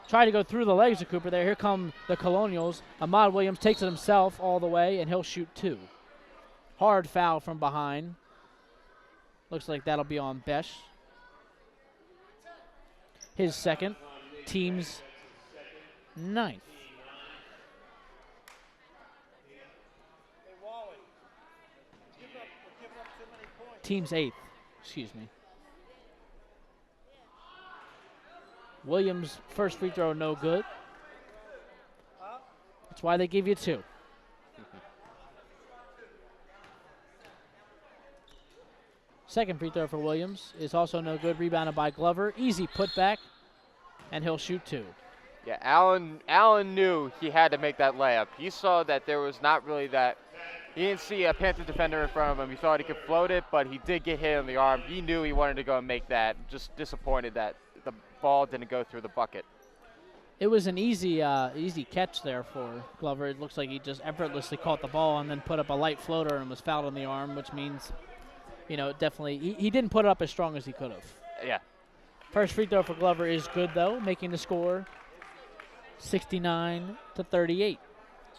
Try to go through the legs of Cooper there. Here come the Colonials. Ahmad Williams takes it himself all the way, and he'll shoot 2. Hard foul from behind. Looks like that'll be on Besh. His second. Team's 9th. Team's 8th. Excuse me. Williams' first free throw, no good. That's why they give you 2. Second free throw for Williams is also no good. Rebounded by Glover. Easy putback, and he'll shoot 2. Yeah, Allen knew he had to make that layup. He saw that there was not really that. He didn't see a Panther defender in front of him. He thought he could float it, but he did get hit on the arm. He knew he wanted to go and make that. Just disappointed that the ball didn't go through the bucket. It was an easy catch there for Glover. It looks like he just effortlessly caught the ball and then put up a light floater and was fouled on the arm, which means, definitely he didn't put it up as strong as he could have. Yeah. First free throw for Glover is good, though, making the score 69-38.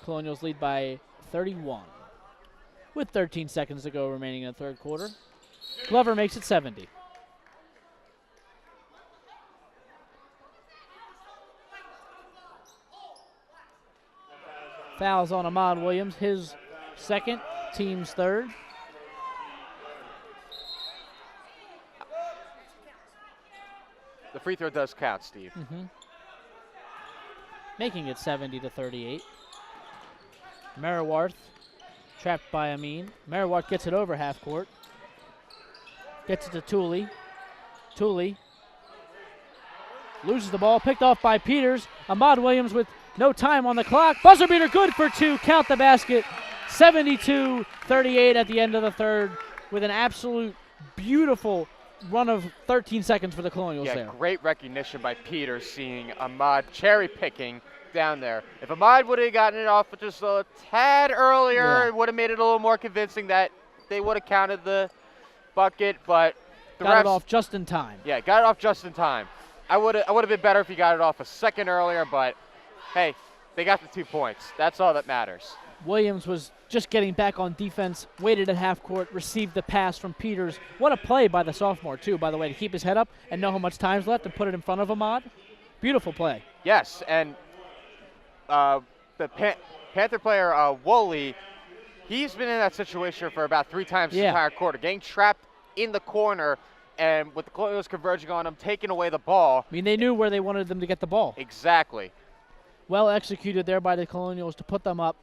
Colonials lead by 31 with 13 seconds to go remaining in the third quarter. Glover makes it 70. Fouls on Ahmad Williams, his second, team's third. The free throw does count, Steve. Making it 70-38. Meriwarth trapped by Amin. Meriwarth gets it over half court. Gets it to Tooley. Tooley loses the ball, picked off by Peters. Ahmad Williams with no time on the clock. Buzzer beater good for two. Count the basket. 72-38 at the end of the third with an absolute beautiful run of 13 seconds for the Colonials there. Great recognition by Peters, seeing Ahmad cherry picking down there. If Ahmad would have gotten it off just a tad earlier, it would have made it a little more convincing that they would have counted the bucket, but the got refs, it off just in time. Yeah, got it off just in time. I would have been better if he got it off a second earlier, but hey, they got the 2 points. That's all that matters. Williams was just getting back on defense, waited at half court, received the pass from Peters. What a play by the sophomore, too, by the way, to keep his head up and know how much time's left and put it in front of Ahmad. Beautiful play. Yes, and the Panther player, Woolley, he's been in that situation for about 3 times the entire quarter, getting trapped in the corner, and with the Colonials converging on him, taking away the ball. I mean, they knew where they wanted them to get the ball. Exactly. Well executed there by the Colonials to put them up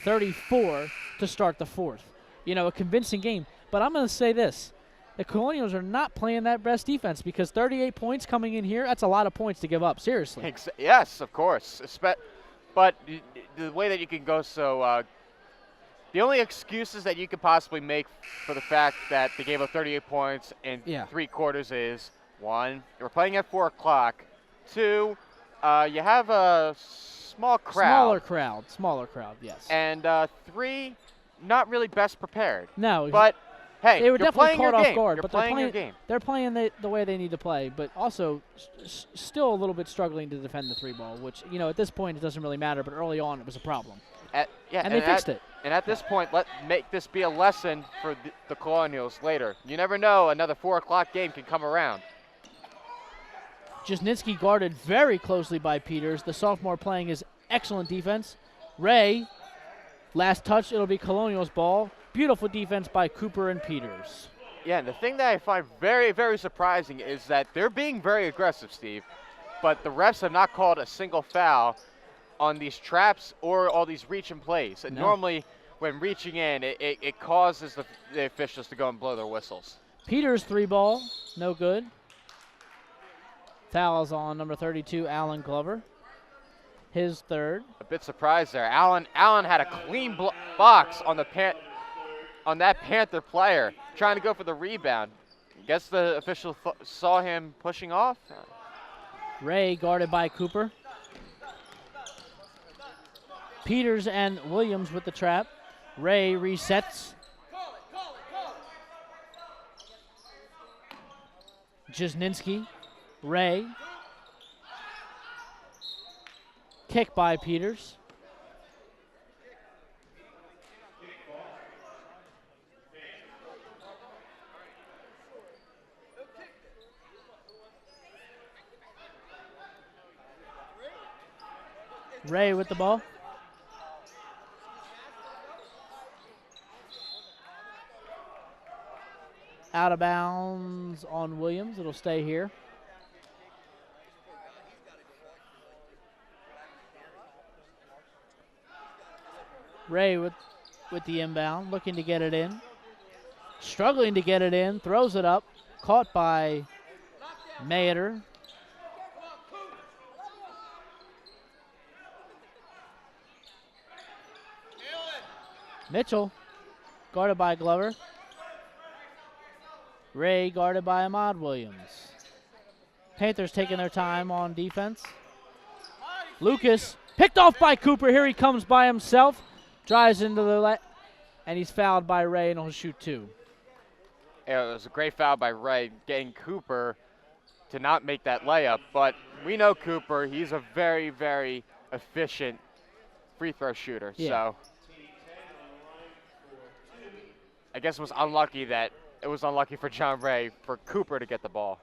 34 to start the fourth. You know, a convincing game. But I'm going to say this. The Colonials are not playing that best defense because 38 points coming in here, that's a lot of points to give up, seriously. Yes, of course. But the way that you can go the only excuses that you could possibly make for the fact that they gave up 38 points in 3 quarters is, 1, they were playing at 4 o'clock. 2, you have a small crowd. Smaller crowd, yes. And 3, not really best prepared. No. But, hey, they were you're definitely playing your caught game. off guard. You're But playing your game. They're playing the way they need to play, but also still a little bit struggling to defend the 3 ball, which, you know, at this point it doesn't really matter, but early on it was a problem. And they fixed it. And at this point, make this be a lesson for the Colonials later. You never know, another 4 o'clock game can come around. Jasnitsky guarded very closely by Peters. The sophomore playing his excellent defense. Ray, last touch, it'll be Colonials ball. Beautiful defense by Cooper and Peters. Yeah, and the thing that I find very, very surprising is that they're being very aggressive, Steve, but the refs have not called a single foul on these traps or all these reach-in plays. And normally, when reaching in, it causes the officials to go and blow their whistles. Peters 3 ball, no good. Fouls on number 32, Alan Glover. His third. A bit surprised there. Allen had a clean box on that Panther player, trying to go for the rebound. Guess the official saw him pushing off. Ray guarded by Cooper. Peters and Williams with the trap. Ray resets. Jasnitsky. Ray. Kick by Peters. Ray with the ball. Out of bounds on Williams. It'll stay here. Ray with the inbound, looking to get it in. Struggling to get it in, throws it up. Caught by Maeder. Mitchell, guarded by Glover. Ray guarded by Ahmad Williams. Panthers taking their time on defense. Lucas picked off by Cooper. Here he comes by himself. Drives into the and he's fouled by Ray, and he'll shoot 2. Yeah, it was a great foul by Ray, getting Cooper to not make that layup. But we know Cooper, he's a very, very efficient free throw shooter. Yeah. So I guess it was unlucky for John Ray for Cooper to get the ball.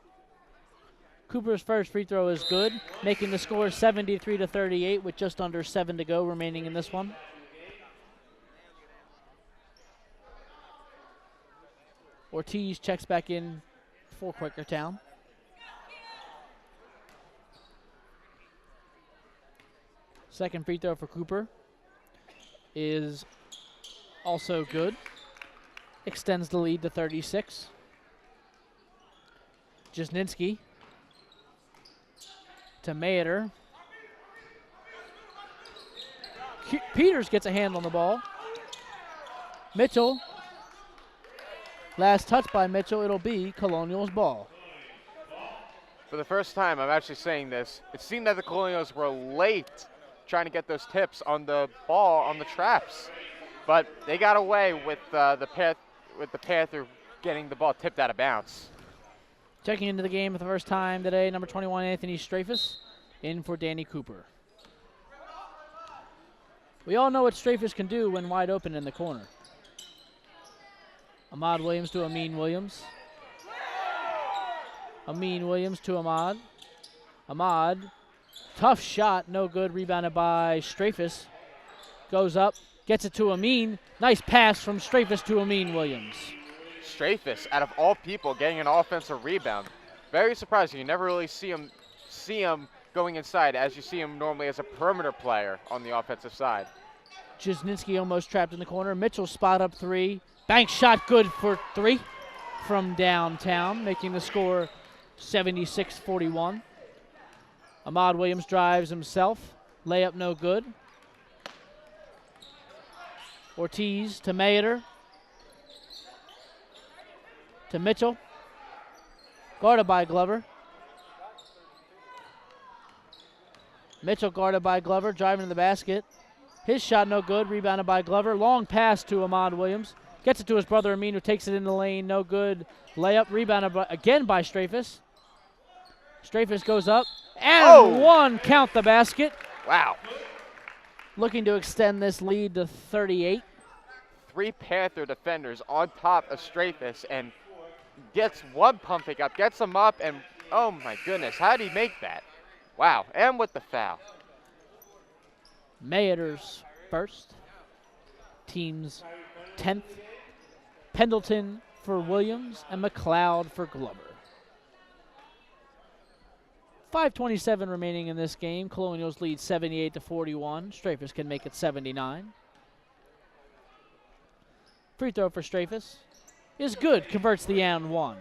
Cooper's first free throw is good, making the score 73-38 with just under 7 to go remaining in this one. Ortiz checks back in for Quakertown. Second free throw for Cooper is also good. Extends the lead to 36. Jasninski to Maeder. Peters gets a hand on the ball. Mitchell. Last touch by Mitchell. It'll be Colonials' ball. For the first time, I'm actually saying this. It seemed that the Colonials were late trying to get those tips on the ball, on the traps. But they got away with the Panther getting the ball tipped out of bounds. Checking into the game for the first time today, number 21, Anthony Strafus, in for Danny Cooper. We all know what Strafus can do when wide open in the corner. Ahmad Williams to Amin Williams. Amin Williams to Ahmad. Ahmad, tough shot, no good, rebounded by Strafus. Goes up, gets it to Amin. Nice pass from Strafus to Amin Williams. Strafus, out of all people, getting an offensive rebound. Very surprising. You never really see him going inside as you see him normally as a perimeter player on the offensive side. Jasninski almost trapped in the corner. Mitchell spot up three. Bank shot good for three from downtown, making the score 76-41. Ahmad Williams drives himself. Layup no good. Ortiz to Maeder. To Mitchell. Guarded by Glover. Mitchell guarded by Glover, driving to the basket. His shot no good, rebounded by Glover. Long pass to Ahmad Williams. Gets it to his brother Amin, who takes it in the lane, no good. Layup, rebounded again by Strafus. Strafus goes up, and one, count the basket. Wow. Looking to extend this lead to 38. 3 Panther defenders on top of Strafus, and gets one pump pick up, gets him up, and oh my goodness, how did he make that? Wow, and with the foul. Maeder's first. Team's 10th. Pendleton for Williams and McLeod for Glover. 5:27 remaining in this game. Colonials lead 78-41. Strafus can make it 79. Free throw for Strafus is good. Converts the and one.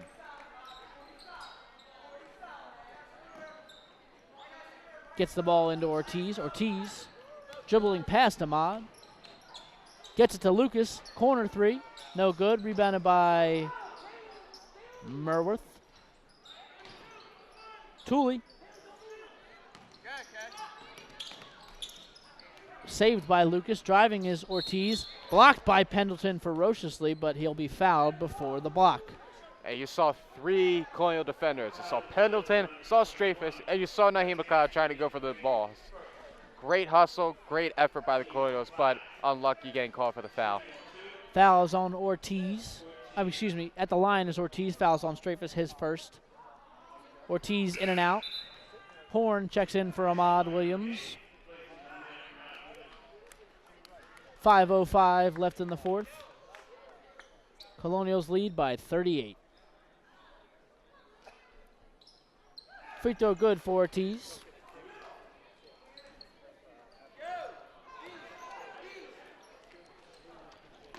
Gets the ball into Ortiz. Ortiz dribbling past Ahmad. Gets it to Lucas. Corner three. No good. Rebounded by Merworth. Tooley. Saved by Lucas. Driving is Ortiz. Blocked by Pendleton ferociously, but he'll be fouled before the block. And you saw 3 Colonial defenders. You saw Pendleton, saw Strafus, and you saw Naheem McLeod trying to go for the ball. Great hustle, great effort by the Colonials, but unlucky getting called for the foul. Fouls on Ortiz. At the line is Ortiz. Fouls on Strafus, his first. Ortiz in and out. Horn checks in for Ahmad Williams. 5:05 left in the fourth. Colonials lead by 38. Free throw good for Ortiz.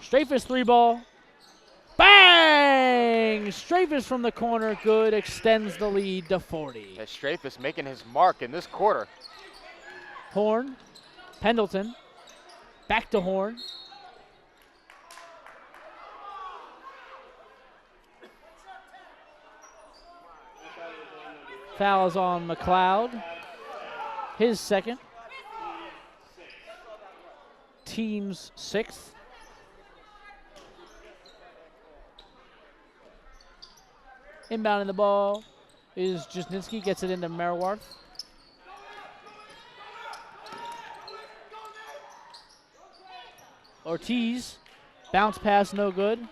Strafus 3-ball. Bang! Strafus from the corner, good. Extends the lead to 40. And Strafus making his mark in this quarter. Horn. Pendleton. Back to Horn. Fouls on McLeod. His second. Team's 6th. Inbounding the ball is Jasnitzky, gets it into Merwarth. Ortiz, bounce pass, no good.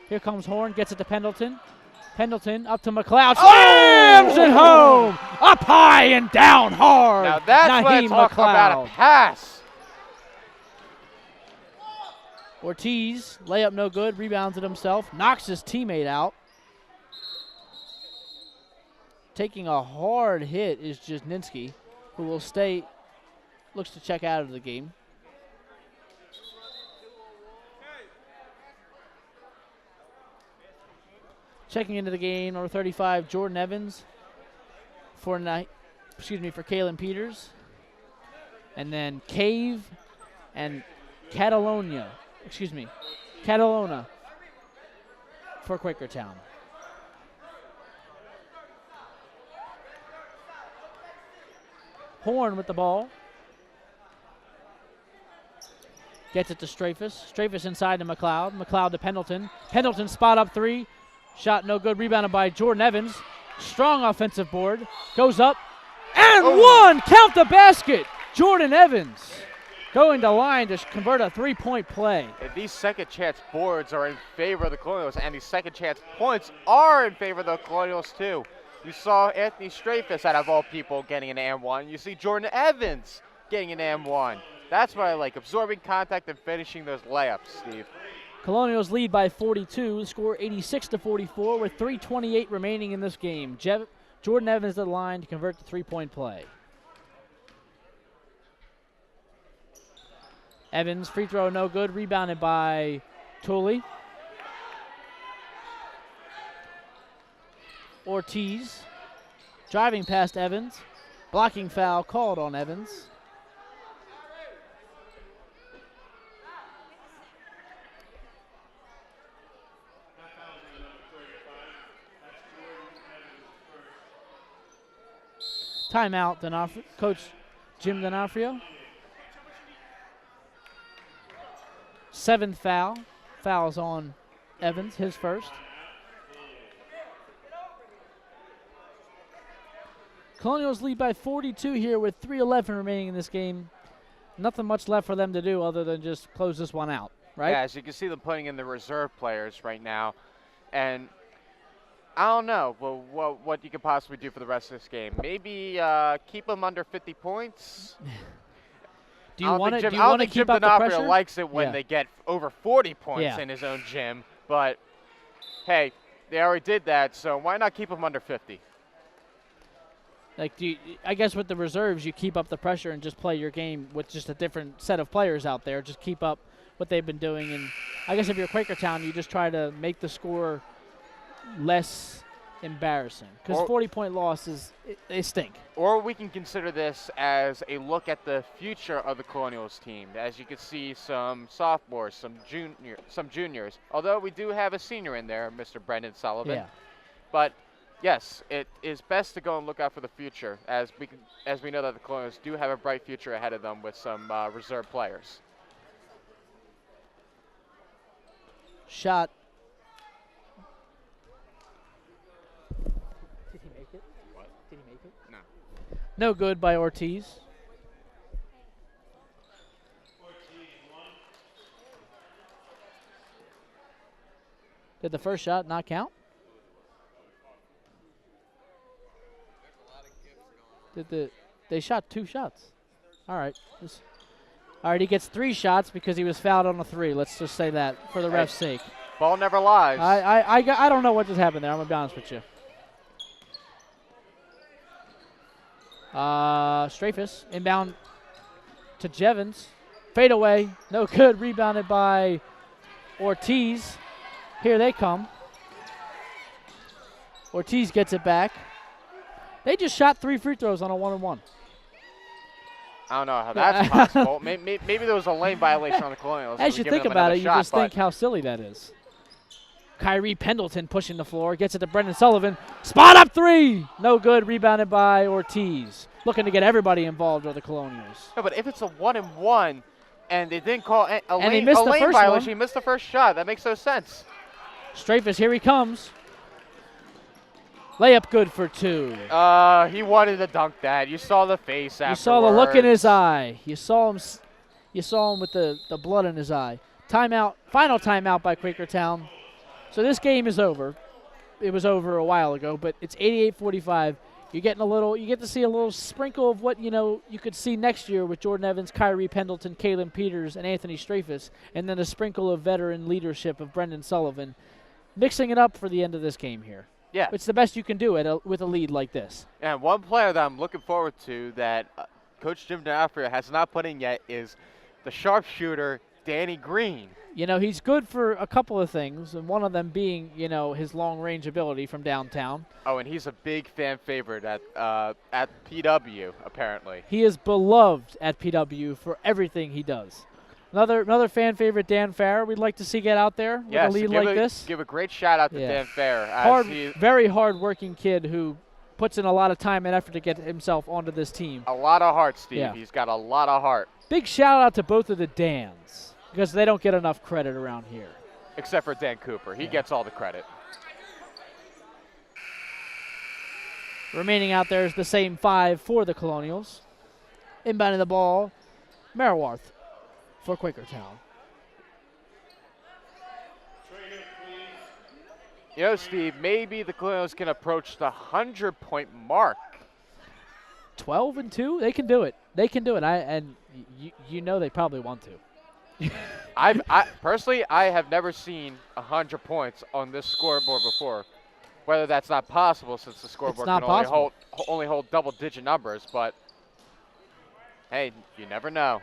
Here comes Horn, gets it to Pendleton. Pendleton up to McLeod, slams it home! Up high and down hard! Now that's what I talk about a pass. Ortiz, layup no good, rebounds it himself, knocks his teammate out. Taking a hard hit is Jasnitzky, who will stay, looks to check out of the game. Checking into the game, number 35, Jordan Evans for Kalen Peters. And then Cave and Catalona for Quakertown. Horn with the ball. Gets it to Strafus. Strafus inside to McLeod. McLeod to Pendleton. Pendleton spot up three. Shot no good. Rebounded by Jordan Evans. Strong offensive board. Goes up. And one! Count the basket! Jordan Evans going to line to convert a three-point play. And these second chance boards are in favor of the Colonials, and these second chance points are in favor of the Colonials too. You saw Anthony Strafus, out of all people, getting an and-one. You see Jordan Evans getting an and-one. That's what I like, absorbing contact and finishing those layups, Steve. Colonials lead by 42, score 86-44 with 3:28 remaining in this game. Jordan Evans to the line to convert the three-point play. Evans, free throw no good, rebounded by Tooley. Ortiz, driving past Evans, blocking foul called on Evans. Timeout, Coach Jim D'Onofrio. Seventh foul. Foul's on Evans, his first. Colonials lead by 42 here with 3:11 remaining in this game. Nothing much left for them to do other than just close this one out, right? Yeah, as you can see them putting in the reserve players right now. And I don't know what you could possibly do for the rest of this game. Maybe keep them under 50 points. Do you want to keep Jim up the D'Onofrio pressure? likes it when they get over 40 points in his own gym. But, hey, they already did that, so why not keep them under 50? Like, I guess with the reserves, you keep up the pressure and just play your game with just a different set of players out there. Just keep up what they've been doing. And I guess if you're Quakertown, you just try to make the score less embarrassing. Because 40-point losses, they stink. Or we can consider this as a look at the future of the Colonials team. As you can see, some sophomores, some juniors. Although we do have a senior in there, Mr. Brendan Sullivan. Yeah. But yes, it is best to go and look out for the future, as we know that the Colonials do have a bright future ahead of them with some reserve players. Shot. Did he make it? What? Did he make it? No. No good by Ortiz. Did the first shot not count? They shot 2 shots. All right. All right, he gets 3 shots because he was fouled on a 3. Let's just say that for the ref's sake. Ball never lies. I don't know what just happened there. I'm going to be honest with you. Strafus, inbound to Jevons. Fade away. No good. Rebounded by Ortiz. Here they come. Ortiz gets it back. They just shot 3 free throws on a 1-on-1. I don't know how that's possible. Maybe there was a lane violation on the Colonials. As you think about it, you just think how silly that is. Kyrie Pendleton pushing the floor, gets it to Brendan Sullivan. Spot up 3! No good, rebounded by Ortiz. Looking to get everybody involved with the Colonials. No, but if it's a 1-and-1 and they didn't call a lane first violation, one. he missed the first shot. That makes no sense. Strafus, here he comes. Layup good for 2. He wanted to dunk that. You saw the face afterwards. You saw the look in his eye. You saw him with the blood in his eye. Timeout, final timeout by Quakertown. So this game is over. It was over a while ago, but it's 88-45. You get to see a little sprinkle of what you could see next year with Jordan Evans, Kyrie Pendleton, Kalen Peters, and Anthony Strafus, and then a sprinkle of veteran leadership of Brendan Sullivan, mixing it up for the end of this game here. Yeah. It's the best you can do with a lead like this. And one player that I'm looking forward to that Coach Jim D'Onofrio has not put in yet is the sharpshooter, Danny Green. He's good for a couple of things, and one of them being, his long-range ability from downtown. Oh, and he's a big fan favorite at PW, apparently. He is beloved at PW for everything he does. Another fan favorite, Dan Farrer, we'd like to see get out there with a lead like this. Give a great shout out to Dan Farrer. Very hard-working kid who puts in a lot of time and effort to get himself onto this team. A lot of heart, Steve. Yeah. He's got a lot of heart. Big shout-out to both of the Dans, because they don't get enough credit around here. Except for Dan Cooper. He gets all the credit. Remaining out there is the same 5 for the Colonials. Inbounding the ball, Meriwarth for Quakertown. Steve, maybe the Colonials can approach the 100-point mark. 12-2, they can do it. They can do it. They probably want to. I personally have never seen 100 points on this scoreboard before. Whether that's not possible since the scoreboard can only hold double-digit numbers, but hey, you never know.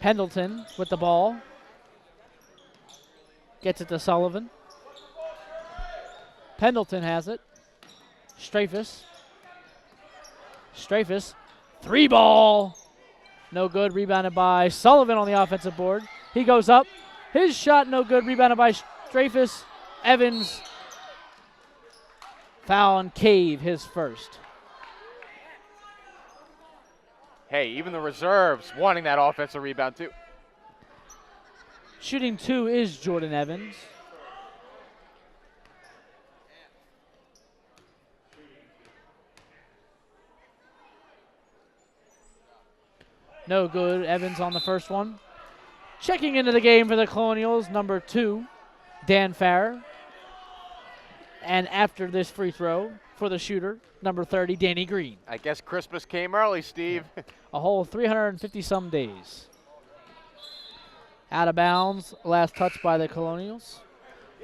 Pendleton with the ball. Gets it to Sullivan. Pendleton has it. Strafus. 3 ball. No good. Rebounded by Sullivan on the offensive board. He goes up. His shot no good. Rebounded by Strafus. Evans. Foul on Cave, his first. Hey, even the reserves wanting that offensive rebound too. Shooting 2 is Jordan Evans. No good. Evans on the first one. Checking into the game for the Colonials, number 2, Dan Farrer. And after this free throw for the shooter, number 30, Danny Green. I guess Christmas came early, Steve. A whole 350-some days. Out of bounds, last touch by the Colonials.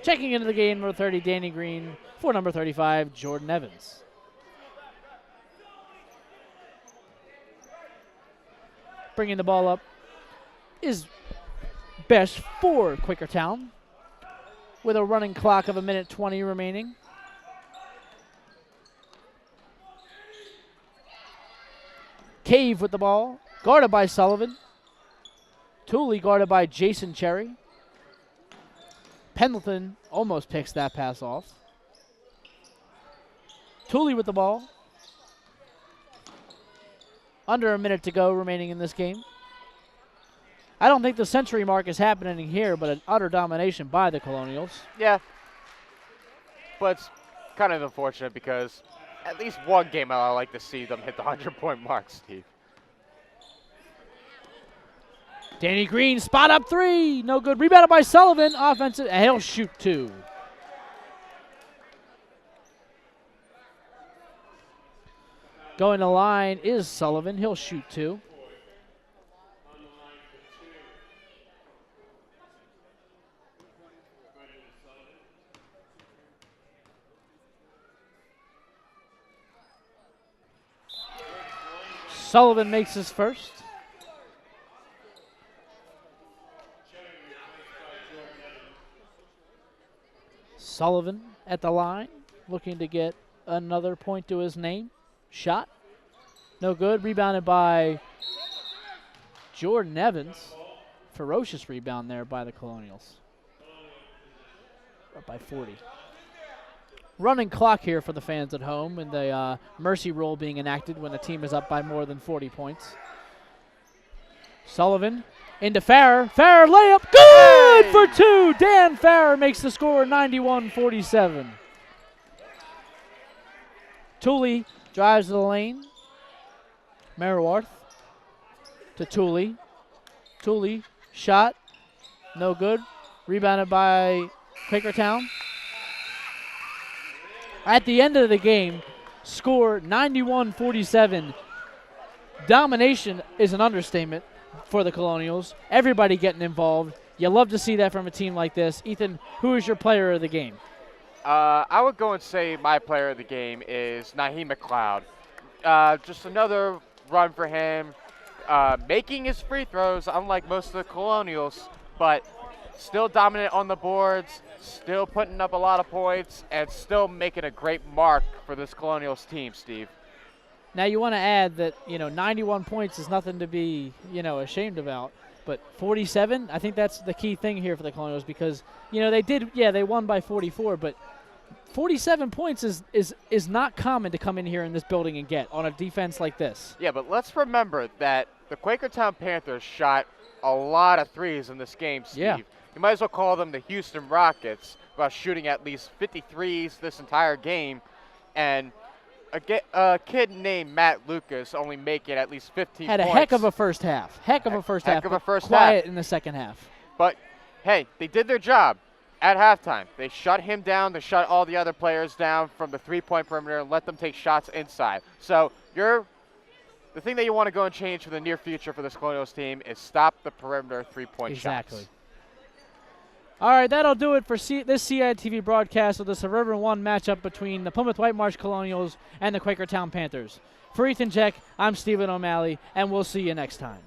Checking into the game, number 30, Danny Green, for number 35, Jordan Evans. Bringing the ball up is Besh for Quakertown, with a running clock of 1:20 remaining. Cave with the ball, guarded by Sullivan. Tooley guarded by Jason Cherry. Pendleton almost picks that pass off. Tooley with the ball. Under a minute to go remaining in this game. I don't think the century mark is happening here, but an utter domination by the Colonials. Yeah. But it's kind of unfortunate because at least one game I like to see them hit the 100-point mark, Steve. Danny Green, spot up 3. No good. Rebounded by Sullivan. Offensive, and he'll shoot 2. Going to line is Sullivan. He'll shoot 2. Sullivan makes his first. Sullivan at the line, looking to get another point to his name. Shot, no good. Rebounded by Jordan Evans. Ferocious rebound there by the Colonials. Up by 40. Running clock here for the fans at home, and the mercy rule being enacted when the team is up by more than 40 points. Sullivan into Farrer. Farrer layup, good for 2. Dan Farrer makes the score 91-47. Tooley drives to the lane. Merriworth to Tooley. Tooley, shot, no good. Rebounded by Quakertown. At the end of the game, score 91-47. Domination is an understatement for the Colonials. Everybody getting involved. You love to see that from a team like this. Ethan, who is your player of the game? I would go and say my player of the game is Naheem McLeod. Just another run for him, making his free throws, unlike most of the Colonials, but still dominant on the boards, still putting up a lot of points, and still making a great mark for this Colonials team, Steve. Now you want to add that, 91 points is nothing to be, ashamed about. But 47, I think that's the key thing here for the Colonials because, they won by 44, but 47 points is not common to come in here in this building and get on a defense like this. Yeah, but let's remember that the Quakertown Panthers shot a lot of threes in this game, Steve. Yeah. You might as well call them the Houston Rockets, about shooting at least 50 threes this entire game, and a kid named Matt Lucas only making at least 15 Had points. a heck of a first half. Heck of a first half. Quiet Quiet in the second half. But, hey, they did their job at halftime. They shut him down. They shut all the other players down from the three-point perimeter and let them take shots inside. So the thing that you want to go and change for the near future for this Colonials team is stop the perimeter three-point Exactly. shots. All right, that'll do it for this CITV broadcast of the Suburban 1 matchup between the Plymouth Whitemarsh Colonials and the Quakertown Panthers. For Ethan Jeck, I'm Stephen O'Malley, and we'll see you next time.